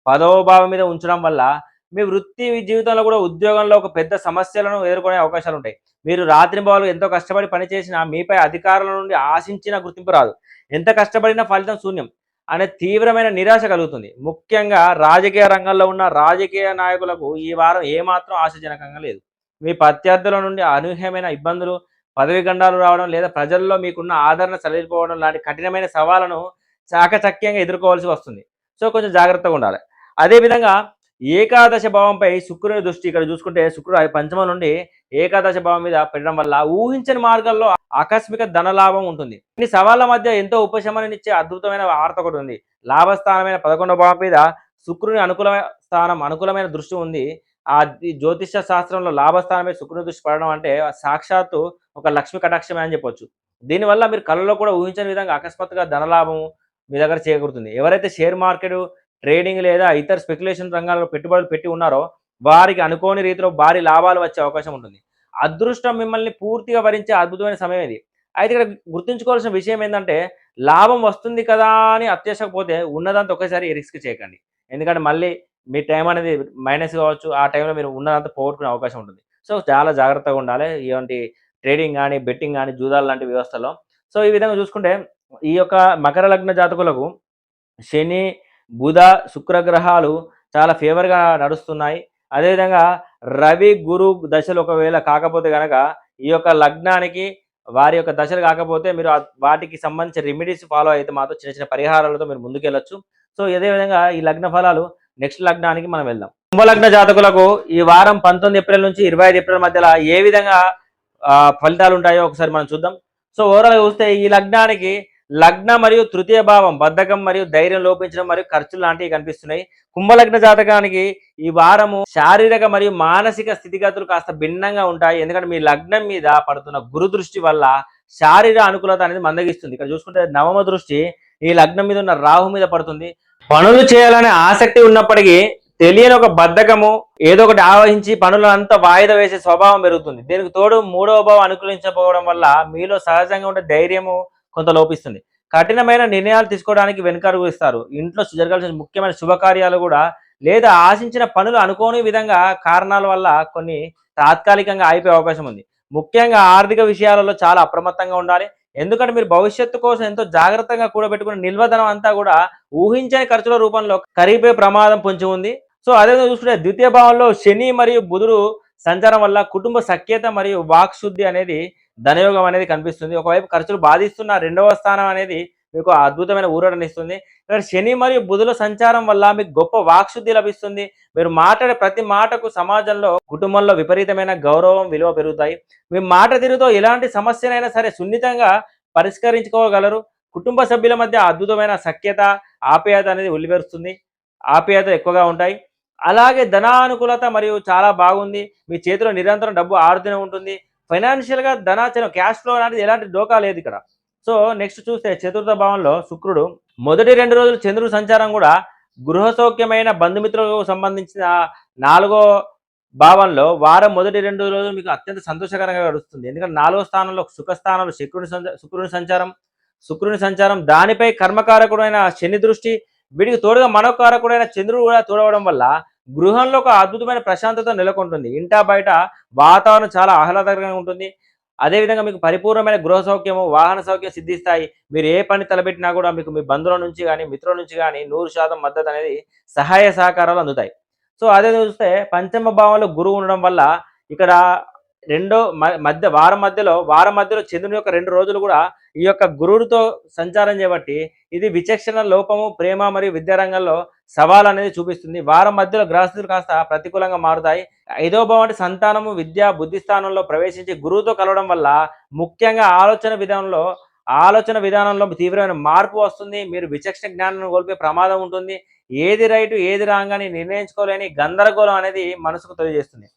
10వ భావం మీద ఉంచడం వల్ల మీ వృత్తి జీవితంలో కూడా ఉద్యోగంలో ఒక పెద్ద సమస్యలను ఎదుర్కొనే అవకాశాలు ఉంటాయి. మీరు రాత్రింబవళ్ళు ఎంతో కష్టపడి పనిచేసినా మీపై అధికారుల నుండి ఆశించిన గుర్తింపు రాదు. ఎంత కష్టపడినా ఫలితం శూన్యం అనే తీవ్రమైన నిరాశ కలుగుతుంది. ముఖ్యంగా రాజకీయ రంగంలో ఉన్న రాజకీయ నాయకులకు ఈ వారం ఏమాత్రం ఆశాజనకంగా లేదు. మీ ప్రత్యర్థుల నుండి అనూహ్యమైన ఇబ్బందులు, పదవి గండాలు రావడం లేదా ప్రజల్లో మీకున్న ఆదరణ సడలిపోవడం లాంటి కఠినమైన సవాళ్లను చాకచక్యంగా ఎదుర్కోవాల్సి వస్తుంది. సో, కొంచెం జాగ్రత్తగా ఉండాలి. అదేవిధంగా ఏకాదశ భావంపై శుక్రుని దృష్టి ఇక్కడ చూసుకుంటే శుక్రుడు పంచమం నుండి ఏకాదశ భావం మీద పెట్టడం వల్ల ఊహించని మార్గాల్లో ఆకస్మిక ధనలాభం ఉంటుంది. ఈ సవాళ్ళ మధ్య ఎంతో ఉపశమననిచ్చే అద్భుతమైన వార్త ఒకటి ఉంది. లాభస్థానమైన 11వ భావం మీద శుక్రుని అనుకూలమైన దృష్టి ఉంది. జ్యోతిష శాస్త్రంలో లాభస్థానమే శుక్రుని దృష్టి పడడం అంటే సాక్షాత్తు ఒక లక్ష్మి కటాక్షమే అని చెప్పొచ్చు. దీనివల్ల మీరు కళలో కూడా ఊహించని విధంగా అకస్మాత్తుగా ధనలాభం మీ దగ్గర చేకూరుతుంది. ఎవరైతే షేర్ మార్కెట్, ట్రేడింగ్ లేదా ఇతర స్పెక్యులేషన్ రంగాల్లో పెట్టుబడులు పెట్టి ఉన్నారో వారికి అనుకోని రీతిలో భారీ లాభాలు వచ్చే అవకాశం ఉంటుంది. అదృష్టం మిమ్మల్ని పూర్తిగా భరించే అద్భుతమైన సమయం ఇది. అయితే ఇక్కడ గుర్తుంచుకోవాల్సిన విషయం ఏంటంటే లాభం వస్తుంది కదా అని అత్యాశకు పోతే ఉన్నదంతా ఒకేసారి రిస్క్ చేయకండి. ఎందుకంటే మళ్ళీ మీ టైం అనేది మైనస్ కావచ్చు. ఆ టైంలో మీరు ఉన్నదంతా పోగొట్టుకునే అవకాశం ఉంటుంది. సో, చాలా జాగ్రత్తగా ఉండాలి. ఇలాంటి ట్రేడింగ్ గాని, బెట్టింగ్ గాని, జూదాలు లాంటి వ్యవస్థలో. సో, ఈ విధంగా చూసుకుంటే ఈ యొక్క మకర లగ్న జాతకులకు శని, బుధ, శుక్ర గ్రహాలు చాలా ఫేవర్‌గా నడుస్తున్నాయి. అదేవిధంగా రవి, గురు దశలు ఒకవేళ కాకపోతే గనక ఈ యొక్క లగ్నానికి వారి యొక్క దశలు కాకపోతే మీరు వాటికి సంబంధించిన రెమెడీస్ ఫాలో అయితే మాత్రం చిన్న చిన్న పరిహారాలతో మీరు ముందుకెళ్ళొచ్చు. సో, ఇదే విధంగా ఈ లగ్న ఫలాలు నెక్స్ట్ లగ్నానికి మనం వెళ్దాం. కుంభలగ్న జాతకులకు ఈ వారం 19 ఏప్రిల్ నుంచి 25 ఏప్రిల్ మధ్యలో ఏ విధంగా ఫలితాలు ఉంటాయో ఒకసారి మనం చూద్దాం. సో, ఓవరాల్‌గా చూస్తే ఈ లగ్నానికి లగ్న మరియు తృతీయ భావం బద్ధకం మరియు ధైర్యం లోపించడం మరియు ఖర్చులు లాంటివి కనిపిస్తున్నాయి. కుంభలగ్న జాతకానికి ఈ వారము శారీరక మరియు మానసిక స్థితిగతులు కాస్త భిన్నంగా ఉంటాయి. ఎందుకంటే మీ లగ్నం మీద పడుతున్న గురు దృష్టి వల్ల శారీర అనుకూలత అనేది మందగిస్తుంది. ఇక్కడ చూసుకుంటే నవమ దృష్టి ఈ లగ్నం మీద ఉన్న రాహు మీద పడుతుంది. పనులు చేయాలనే ఆసక్తి ఉన్నప్పటికీ తెలియని ఒక బద్ధకము ఏదో ఒకటి ఆవహించి పనులంతా వాయిదా వేసే స్వభావం పెరుగుతుంది. దీనికి తోడు మూడవ భావం అనుకూలించకపోవడం వల్ల మీలో సహజంగా ఉండే ధైర్యము కొంత లోపిస్తుంది. కఠినమైన నిర్ణయాలు తీసుకోవడానికి వెనుకడుగు ఇస్తారు. ఇంట్లో జరగాల్సిన ముఖ్యమైన శుభకార్యాలు కూడా లేదా ఆశించిన పనులు అనుకోని విధంగా కారణాల వల్ల కొన్ని తాత్కాలికంగా ఆగిపోయే అవకాశం ఉంది. ముఖ్యంగా ఆర్థిక విషయాలలో చాలా అప్రమత్తంగా ఉండాలి. ఎందుకంటే మీరు భవిష్యత్తు కోసం ఎంతో జాగ్రత్తగా కూడబెట్టుకున్న నిల్వధనం అంతా కూడా ఊహించని ఖర్చుల రూపంలో కరిగిపోయే ప్రమాదం పొంచి ఉంది. సో, అదేవిధంగా చూసుకుంటే ద్వితీయ భావంలో శని మరియు బుధుడు సంచారం వల్ల కుటుంబ సఖ్యత మరియు వాక్శుద్ధి అనేది ధనయోగం అనేది కనిపిస్తుంది. ఒకవైపు ఖర్చులు బాధిస్తున్న రెండవ స్థానం అనేది మీకు అద్భుతమైన ఊరటనిస్తుంది. ఇక్కడ శని మరియు బుధుల సంచారం వల్ల మీకు గొప్ప వాక్శుద్ధి లభిస్తుంది. మీరు మాట్లాడే ప్రతి మాటకు సమాజంలో, కుటుంబంలో విపరీతమైన గౌరవం, విలువ పెరుగుతాయి. మీ మాట తీరుతో ఎలాంటి సమస్యనైనా సరే సున్నితంగా పరిష్కరించుకోగలరు. కుటుంబ సభ్యుల మధ్య అద్భుతమైన సఖ్యత, ఆప్యాయత అనేది ఉల్లివెరుస్తుంది. ఆప్యాయత ఎక్కువగా ఉంటాయి. అలాగే ధనానుకూలత మరియు చాలా బాగుంది. మీ చేతిలో నిరంతరం డబ్బు ఆరుతూనే ఉంటుంది. ఫైనాన్షియల్‌గా ధనాచలం క్యాష్ ఫ్లో అనేది ఎలాంటి డోకా లేదు ఇక్కడ. సో, నెక్స్ట్ చూస్తే చతుర్థ భావంలో శుక్రుడు మొదటి 2 రోజులు చంద్రుడి సంచారం కూడా గృహ సౌఖ్యమైన బంధుమిత్రులకు సంబంధించిన 4 భావంలో వారం మొదటి 2 రోజులు మీకు అత్యంత సంతోషకరంగా గడుస్తుంది. ఎందుకంటే 4వ స్థానంలో సుఖ స్థానంలో శుక్రుని సంచారం దానిపై కర్మకారకుడైన శని దృష్టి వీడికి తోడుగా మనోకారకుడైన చంద్రుడు కూడా తోడవడం వల్ల గృహంలో ఒక అద్భుతమైన ప్రశాంతత నెలకొంటుంది. ఇంటా బయట వాతావరణం చాలా ఆహ్లాదకరంగా ఉంటుంది. అదేవిధంగా మీకు పరిపూర్ణమైన గృహ సౌఖ్యము, వాహన సౌఖ్యం సిద్ధిస్తాయి. మీరు ఏ పని తలపెట్టినా కూడా మీకు మీ బంధువుల నుంచి గానీ, మిత్రుల నుంచి గానీ 100% మద్దతు అనేది సహాయ సహకారాలు అందుతాయి. సో, అదే చూస్తే పంచమ భావంలో గురువు ఉండడం వల్ల ఇక్కడ వారం మధ్యలో చంద్రుని యొక్క 2 రోజులు కూడా ఈ యొక్క గురువుతో సంచారం చేయబట్టి ఇది విచక్షణ లోపము, ప్రేమ మరియు విద్యారంగంలో సవాల్ అనేది చూపిస్తుంది. వారం మధ్యలో గ్రహస్థితులు కాస్త ప్రతికూలంగా మారుతాయి. 5వ భావం అంటే సంతానము, విద్య, బుద్ధి స్థానంలో ప్రవేశించి గురువుతో కలవడం వల్ల ముఖ్యంగా ఆలోచన విధానంలో తీవ్రమైన మార్పు వస్తుంది. మీరు విచక్షణ జ్ఞానాన్ని కోల్పోయే ప్రమాదం ఉంటుంది. ఏది రైటు, ఏది రాంగ్ అని నిర్ణయించుకోలేని గందరగోళం అనేది మనసుకు తెలియజేస్తుంది.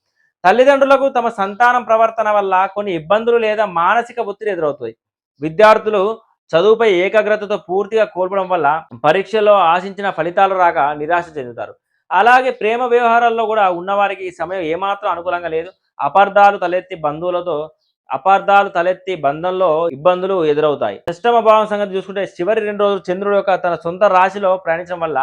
తల్లిదండ్రులకు తమ సంతానం ప్రవర్తన వల్ల కొన్ని ఇబ్బందులు లేదా మానసిక ఒత్తిడి ఎదురవుతాయి. విద్యార్థులు చదువుపై ఏకాగ్రతతో పూర్తిగా కోల్పోవడం వల్ల పరీక్షల్లో ఆశించిన ఫలితాలు రాక నిరాశ చెందుతారు. అలాగే ప్రేమ వ్యవహారాల్లో కూడా ఉన్నవారికి ఈ సమయం ఏమాత్రం అనుకూలంగా లేదు. అపార్థాలు తలెత్తి బంధంలో ఇబ్బందులు ఎదురవుతాయి. అష్టమ భావం సంగతి చూసుకుంటే చివరి 2 రోజులు చంద్రుడు యొక్క తన సొంత రాశిలో ప్రయాణించడం వల్ల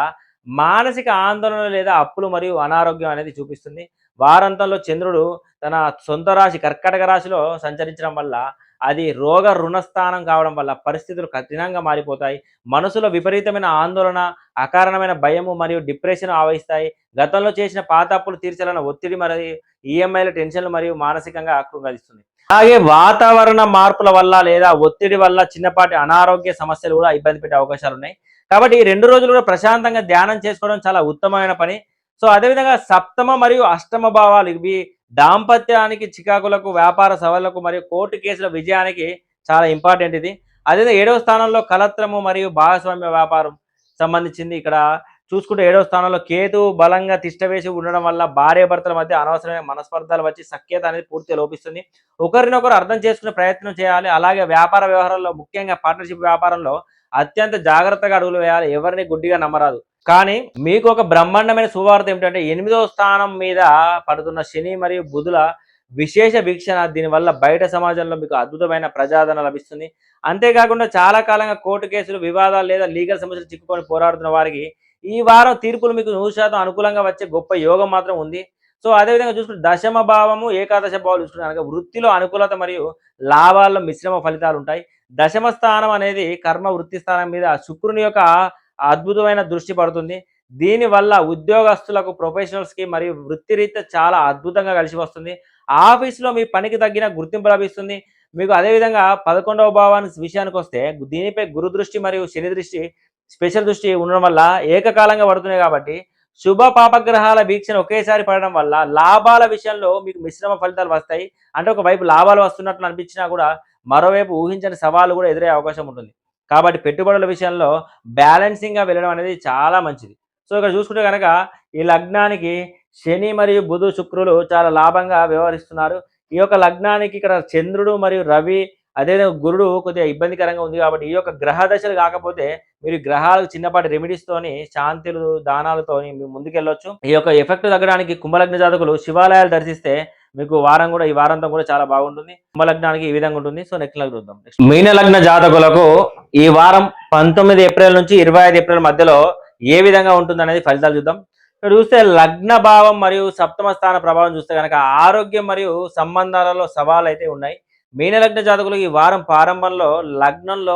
మానసిక ఆందోళన లేదా అప్పులు మరియు అనారోగ్యం అనేది చూపిస్తుంది. వారాంతంలో చంద్రుడు తన సొంత రాశి కర్కాటక రాశిలో సంచరించడం వల్ల అది రోగ రుణస్థానం కావడం వల్ల పరిస్థితులు కఠినంగా మారిపోతాయి. మనసులో విపరీతమైన ఆందోళన, అకారణమైన భయము మరియు డిప్రెషన్ ఆవహిస్తాయి. గతంలో చేసిన పాత అప్పులు తీర్చాలన్న ఒత్తిడి మరియు ఈఎంఐల టెన్షన్లు మరియు మానసికంగా కృంగదీస్తుంది. అలాగే వాతావరణ మార్పుల వల్ల లేదా ఒత్తిడి వల్ల చిన్నపాటి అనారోగ్య సమస్యలు కూడా ఇబ్బంది పెట్టే అవకాశాలు ఉన్నాయి. కాబట్టి ఈ 2 రోజులు కూడా ప్రశాంతంగా ధ్యానం చేసుకోవడం చాలా ఉత్తమమైన పని. సో, అదేవిధంగా సప్తమ మరియు అష్టమ భావాలు ఇవి దాంపత్యానికి, చికాకులకు, వ్యాపార సవాళ్లకు మరియు కోర్టు కేసుల విజయానికి చాలా ఇంపార్టెంట్ ఇది. అదేవిధంగా 7వ స్థానంలో కలత్రము మరియు భాగస్వామ్య వ్యాపారం సంబంధించింది. ఇక్కడ చూసుకుంటే 7వ స్థానంలో కేతు బలంగా తిష్టవేసి ఉండడం వల్ల భార్యాభర్తల మధ్య అనవసరమైన మనస్పర్ధలు వచ్చి సఖ్యత అనేది పూర్తిగా లోపిస్తుంది. ఒకరినొకరు అర్థం చేసుకునే ప్రయత్నం చేయాలి. అలాగే వ్యాపార వ్యవహారాల్లో ముఖ్యంగా పార్ట్నర్షిప్ వ్యాపారంలో అత్యంత జాగ్రత్తగా అడుగులు వేయాలి. ఎవరిని గుడ్డిగా నమ్మరాదు. కానీ మీకు ఒక బ్రహ్మాండమైన శుభవార్త ఏమిటంటే 8వ స్థానం మీద పడుతున్న శని మరియు బుధుల విశేష వీక్షణ దీనివల్ల బయట సమాజంలో మీకు అద్భుతమైన ప్రజాదరణ లభిస్తుంది. అంతేకాకుండా చాలా కాలంగా కోర్టు కేసులు, వివాదాలు లేదా లీగల్ సమస్యలు చిక్కుకొని పోరాడుతున్న వారికి ఈ వారం తీర్పులు మీకు 100% అనుకూలంగా వచ్చే గొప్ప యోగం మాత్రం ఉంది. సో అదేవిధంగా చూసుకుంటే దశమ భావము, ఏకాదశ భావాలు చూసుకుంటే గనక వృత్తిలో అనుకూలత మరియు లాభాల్లో మిశ్రమ ఫలితాలుంటాయి. దశమ స్థానం అనేది కర్మ వృత్తి స్థానం మీద శుక్రుని యొక్క అద్భుతమైన దృష్టి పడుతుంది. దీనివల్ల ఉద్యోగస్తులకు, ప్రొఫెషనల్స్‌కి మరియు వృత్తిరీత్యా చాలా అద్భుతంగా కలిసి వస్తుంది. ఆఫీస్‌లో మీ పనికి తగ్గిన గుర్తింపు లభిస్తుంది. మీకు అదేవిధంగా 11వ భావానికి విషయానికొస్తే దీనిపై గురు దృష్టి మరియు శని దృష్టి స్పెషల్ దృష్టి ఉండడం వల్ల ఏకకాలంగా పడుతున్నాయి కాబట్టి శుభ పాపగ్రహాల వీక్షణ ఒకేసారి పడడం వల్ల లాభాల విషయంలో మీకు మిశ్రమ ఫలితాలు వస్తాయి. అంటే ఒకవైపు లాభాలు వస్తున్నట్లు అనిపించినా కూడా మరోవైపు ఊహించని సవాళ్ళు కూడా ఎదురయ్యే అవకాశం ఉంటుంది. కాబట్టి పెట్టుబడుల విషయంలో బ్యాలెన్సింగ్‌గా వెళ్ళడం అనేది చాలా మంచిది. సో ఇక్కడ చూసుకుంటే గనక ఈ లగ్నానికి శని మరియు బుధు, శుక్రులు చాలా లాభంగా వ్యవహరిస్తున్నారు. ఈ యొక్క లగ్నానికి ఇక్కడ చంద్రుడు మరియు రవి అదేవిధంగా గురుడు కొద్దిగా ఇబ్బందికరంగా ఉంది కాబట్టి ఈ యొక్క గ్రహ దశలు కాకపోతే మీరు గ్రహాలకు చిన్నపాటి రెమెడీస్తోని శాంతులు, దానాలతోని మీరు ముందుకెళ్ళొచ్చు. ఈ యొక్క ఎఫెక్ట్ తగ్గడానికి కుంభలగ్న జాతకులు శివాలయాలు దర్శిస్తే మీకు వారం కూడా ఈ వారంతో కూడా చాలా బాగుంటుంది. కుంభలగ్నానికి ఈ విధంగా ఉంటుంది. సో నెక్స్ట్ లగ్నం చూద్దాం. మీన లగ్న జాతకులకు ఈ వారం 19 ఏప్రిల్ నుంచి 25 ఏప్రిల్ మధ్యలో ఏ విధంగా ఉంటుందనేది ఫలితాలు చూద్దాం. ఇక్కడ చూస్తే లగ్న భావం మరియు సప్తమ స్థాన ప్రభావం చూస్తే కనుక ఆరోగ్యం మరియు సంబంధాలలో సవాళ్ళు అయితే ఉన్నాయి. మీన లగ్న జాతకులు ఈ వారం ప్రారంభంలో లగ్నంలో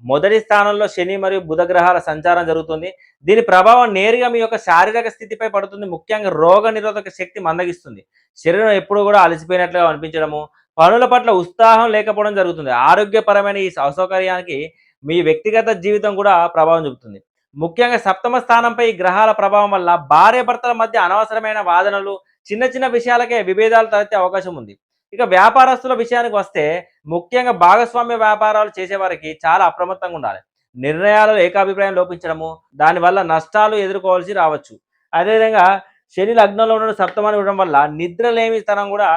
మొదటి స్థానంలో శని మరియు బుధ గ్రహాల సంచారం జరుగుతుంది. దీని ప్రభావం నేరుగా మీ యొక్క శారీరక స్థితిపై పడుతుంది. ముఖ్యంగా రోగ నిరోధక శక్తి మందగిస్తుంది. శరీరం ఎప్పుడు కూడా అలసిపోయినట్లుగా అనిపించడము, పనుల పట్ల ఉత్సాహం లేకపోవడం జరుగుతుంది. ఆరోగ్యపరమైన ఈ అసౌకర్యానికి మీ వ్యక్తిగత జీవితం కూడా ప్రభావం చూపుతుంది. ముఖ్యంగా సప్తమ స్థానంపై ఈ గ్రహాల ప్రభావం వల్ల భార్యాభర్తల మధ్య అనవసరమైన వాదనలు, చిన్న చిన్న విషయాలకే విభేదాలు తలెత్తే అవకాశం ఉంది. ఇక వ్యాపారస్తుల విషయానికి వస్తే ముఖ్యంగా భాగస్వామ్య వ్యాపారాలు చేసేవారికి చాలా అప్రమత్తంగా ఉండాలి. నిర్ణయాలలో ఏకాభిప్రాయం లోపించడము, దానివల్ల నష్టాలు ఎదుర్కోవాల్సి రావచ్చు. అదేవిధంగా శని లగ్నంలో ఉండడం సప్తమాన్ని ఉండడం వల్ల నిద్రలేమితనం కూడా,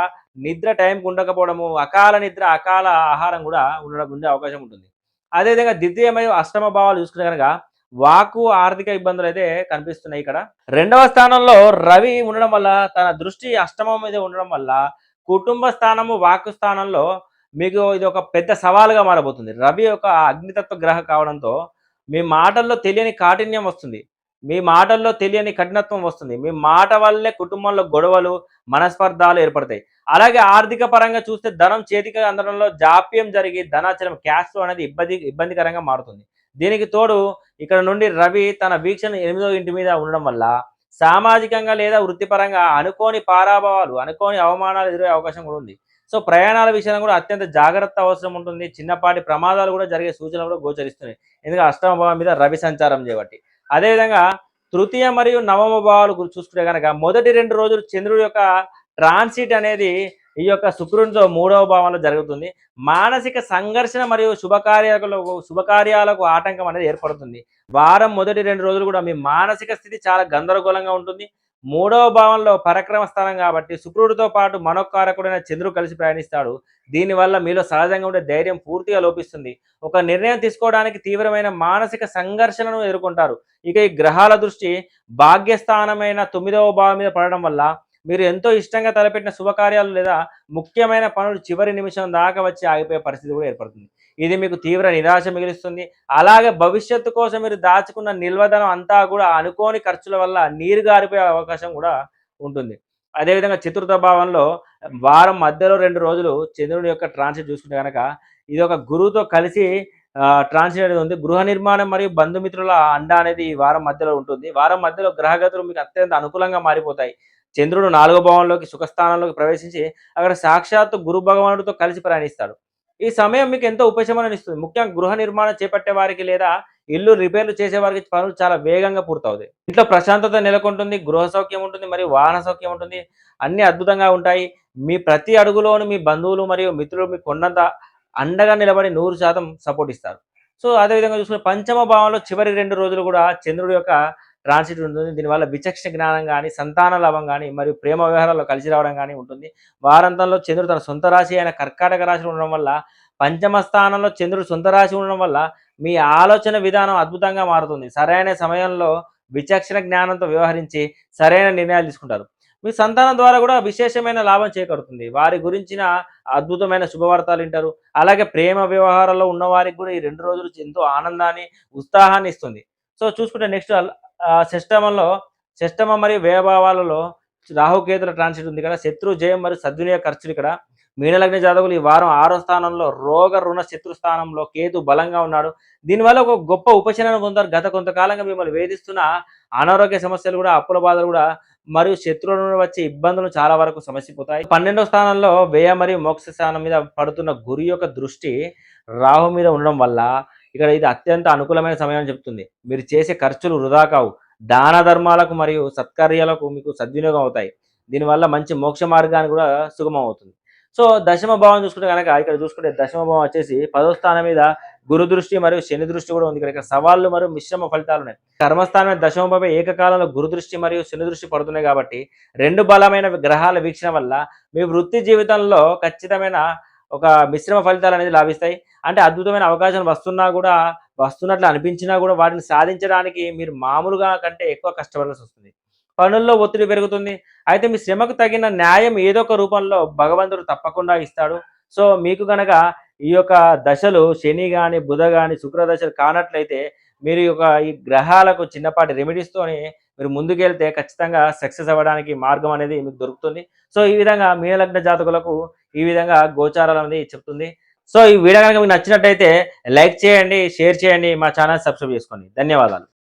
నిద్ర టైంకి ఉండకపోవడము, అకాల నిద్ర, అకాల ఆహారం కూడా ఉండే అవకాశం ఉంటుంది. అదేవిధంగా ద్వితీయ మరియు అష్టమ భావాలు చూసుకునే కనుక వాకు ఆర్థిక ఇబ్బందులు అయితే కనిపిస్తున్నాయి. ఇక్కడ రెండవ స్థానంలో రవి ఉండడం వల్ల తన దృష్టి అష్టమం మీద ఉండడం వల్ల కుటుంబ స్థానము, వాక్కు స్థానంలో మీకు ఇది ఒక పెద్ద సవాలుగా మారబోతుంది. రవి ఒక అగ్నితత్వ గ్రహం కావడంతో మీ మాటల్లో తెలియని కాఠిన్యం వస్తుంది. మీ మాటల్లో తెలియని కఠినత్వం వస్తుంది. మీ మాట వల్లే కుటుంబంలో గొడవలు, మనస్పర్ధాలు ఏర్పడతాయి. అలాగే ఆర్థిక పరంగా చూస్తే ధనం చేతికి అందడంలో జాప్యం జరిగి ధనాచరం క్యాష్ ఫ్లో అనేది ఇబ్బందికరంగా మారుతుంది. దీనికి తోడు ఇక్కడ నుండి రవి తన వీక్షణ 8వ ఇంటి మీద ఉండడం వల్ల సామాజికంగా లేదా వృత్తిపరంగా అనుకోని పారాభవాలు, అనుకోని అవమానాలు ఎదురయ్యే అవకాశం కూడా ఉంది. సో ప్రయాణాల విషయంలో కూడా అత్యంత జాగ్రత్త అవసరం ఉంటుంది. చిన్నపాటి ప్రమాదాలు కూడా జరిగే సూచనలు కూడా గోచరిస్తున్నాయి. ఎందుకంటే అష్టమ భావం మీద రవి సంచారం చేయబట్టి. అదేవిధంగా తృతీయ మరియు నవమ భావాలు చూసుకుంటే కనుక మొదటి 2 రోజులు చంద్రుడి యొక్క ట్రాన్సిట్ అనేది ఈ యొక్క శుక్రునితో 3వ భావంలో జరుగుతుంది. మానసిక సంఘర్షణ మరియు శుభకార్యాలకు ఆటంకం అనేది ఏర్పడుతుంది. వారం మొదటి 2 రోజులు కూడా మీ మానసిక స్థితి చాలా గందరగోళంగా ఉంటుంది. 3వ భావంలో పరక్రమ స్థానం కాబట్టి శుక్రుడితో పాటు మనోకారకుడైన చంద్రుడు కలిసి ప్రయాణిస్తాడు. దీనివల్ల మీలో సహజంగా ఉండే ధైర్యం పూర్తిగా లోపిస్తుంది. ఒక నిర్ణయం తీసుకోవడానికి తీవ్రమైన మానసిక సంఘర్షణను ఎదుర్కొంటారు. ఇక ఈ గ్రహాల దృష్టి భాగ్యస్థానమైన 9వ భావం మీద పడడం వల్ల మీరు ఎంతో ఇష్టంగా తలపెట్టిన శుభకార్యాలు లేదా ముఖ్యమైన పనులు చివరి నిమిషం దాకా వచ్చి ఆగిపోయే పరిస్థితి కూడా ఏర్పడుతుంది. ఇది మీకు తీవ్ర నిరాశ మిగిలిస్తుంది. అలాగే భవిష్యత్తు కోసం మీరు దాచుకున్న నిల్వధనం అంతా కూడా అనుకోని ఖర్చుల వల్ల నీరు గారిపోయే అవకాశం కూడా ఉంటుంది. అదేవిధంగా చతుర్థ భావంలో వారం మధ్యలో 2 రోజులు చంద్రుడి యొక్క ట్రాన్సిట్ చూసుకుంటే కనుక ఇది ఒక గురువుతో కలిసి ట్రాన్సిట్ అనేది ఉంది. గృహ నిర్మాణం మరియు బంధుమిత్రుల అండ అనేది ఈ వారం మధ్యలో ఉంటుంది. వారం మధ్యలో గ్రహగతులు మీకు అత్యంత అనుకూలంగా మారిపోతాయి. చంద్రుడు 4వ భావంలోకి సుఖస్థానంలోకి ప్రవేశించి అక్కడ సాక్షాత్తు గురు భగవానుడితో కలిసి ప్రయాణిస్తాడు. ఈ సమయం మీకు ఎంతో ఉపశమనం ఇస్తుంది. ముఖ్యంగా గృహ నిర్మాణం చేపట్టే వారికి లేదా ఇల్లు రిపేర్లు చేసే వారికి పనులు చాలా వేగంగా పూర్తవుతాయి. ఇంట్లో ప్రశాంతత నెలకొంటుంది, గృహ సౌఖ్యం ఉంటుంది మరియు వాహన సౌఖ్యం ఉంటుంది. అన్ని అద్భుతంగా ఉంటాయి. మీ ప్రతి అడుగులోను మీ బంధువులు మరియు మిత్రులు మీకు కొండంత అండగా నిలబడి 100% సపోర్ట్ ఇస్తారు. సో అదేవిధంగా చూసుకుంటే పంచమ భావంలో చివరి 2 రోజులు కూడా చంద్రుడి యొక్క ట్రాన్సిట్ ఉంటుంది. దీనివల్ల విచక్షణ జ్ఞానం కానీ, సంతాన లాభం కానీ మరియు ప్రేమ వ్యవహారాల్లో కలిసి రావడం కానీ ఉంటుంది. వారాంతంలో చంద్రుడు తన సొంత రాశి అయిన కర్కాటక రాశిలో ఉండడం వల్ల, పంచమ స్థానంలో చంద్రుడు సొంత రాశి ఉండడం వల్ల మీ ఆలోచన విధానం అద్భుతంగా మారుతుంది. సరైన సమయంలో విచక్షణ జ్ఞానంతో వ్యవహరించి సరైన నిర్ణయాలు తీసుకుంటారు. మీ సంతానం ద్వారా కూడా విశేషమైన లాభం చేకూరుతుంది. వారి గురించిన అద్భుతమైన శుభవార్తలు వింటారు. అలాగే ప్రేమ వ్యవహారాల్లో ఉన్నవారికి కూడా ఈ 2 రోజులు ఎంతో ఆనందాన్ని, ఉత్సాహాన్ని ఇస్తుంది. సో చూసుకుంటే నెక్స్ట్ షష్టమంలో షష్టమ మరియు వ్యయభావాలలో రాహుకేతుల ట్రాన్సిట్ ఉంది కదా, శత్రు జయం మరియు సద్వినియోగ ఖర్చులు ఇక్కడ. మీనలగ్న జాతకులు ఈ వారం 6వ స్థానంలో రోగ రుణ శత్రు స్థానంలో కేతు బలంగా ఉన్నాడు. దీనివల్ల ఒక గొప్ప ఉపశమనం పొందారు. గత కొంతకాలంగా మిమ్మల్ని వేధిస్తున్న అనారోగ్య సమస్యలు కూడా, అప్పుల బాధలు కూడా మరియు శత్రువుల నుండి వచ్చే ఇబ్బందులు చాలా వరకు సమసిపోతాయి. 12వ స్థానంలో వ్యయ మరియు మోక్ష స్థానం మీద పడుతున్న గురి యొక్క దృష్టి రాహు మీద ఉండడం వల్ల ఇక్కడ ఇది అత్యంత అనుకూలమైన సమయం అని చెప్తుంది. మీరు చేసే ఖర్చులు వృధా కావు. దాన ధర్మాలకు మరియు సత్కార్యాలకు మీకు సద్వినియోగం అవుతాయి. దీనివల్ల మంచి మోక్ష మార్గానికి కూడా సుగమం అవుతుంది. సో దశమ భావం చూసుకుంటే కనుక ఇక్కడ చూసుకుంటే దశమ భావం వచ్చేసి 10వ స్థానం మీద గురు దృష్టి మరియు శని దృష్టి కూడా ఉంది. ఇక్కడ సవాళ్ళు మరియు మిశ్రమ ఫలితాలు ఉన్నాయి. కర్మస్థానం మీద దశమ భావం ఏకకాలంలో గురు దృష్టి మరియు శని దృష్టి పడుతున్నాయి కాబట్టి రెండు బలమైన గ్రహాల వీక్షణ వల్ల మీ వృత్తి జీవితంలో ఖచ్చితమైన ఒక మిశ్రమ ఫలితాలు అనేది లాభిస్తాయి. అంటే అద్భుతమైన అవకాశాలు వస్తున్నట్లు అనిపించినా కూడా వాటిని సాధించడానికి మీరు మామూలుగా కంటే ఎక్కువ కష్టపడాల్సి వస్తుంది. పనుల్లో ఒత్తిడి పెరుగుతుంది. అయితే మీ శ్రమకు తగిన న్యాయం ఏదో ఒక రూపంలో భగవంతుడు తప్పకుండా ఇస్తాడు. సో మీకు గనక ఈ యొక్క దశలు శని గాని, బుధ గాని, శుక్ర దశలు కానట్లయితే మీరు ఈ గ్రహాలకు చిన్నపాటి రెమెడీస్‌తోని మీరు ముందుకెళ్తే ఖచ్చితంగా సక్సెస్ అవ్వడానికి మార్గం అనేది మీకు దొరుకుతుంది. సో ఈ విధంగా మీనలగ్న జాతకులకు ఈ విధంగా గోచారాలు అనేది చెప్తుంది. సో ఈ వీడియో గనుక మీకు నచ్చినట్టయితే లైక్ చేయండి, షేర్ చేయండి, మా ఛానల్ సబ్స్క్రైబ్ చేసుకోండి. ధన్యవాదాలు.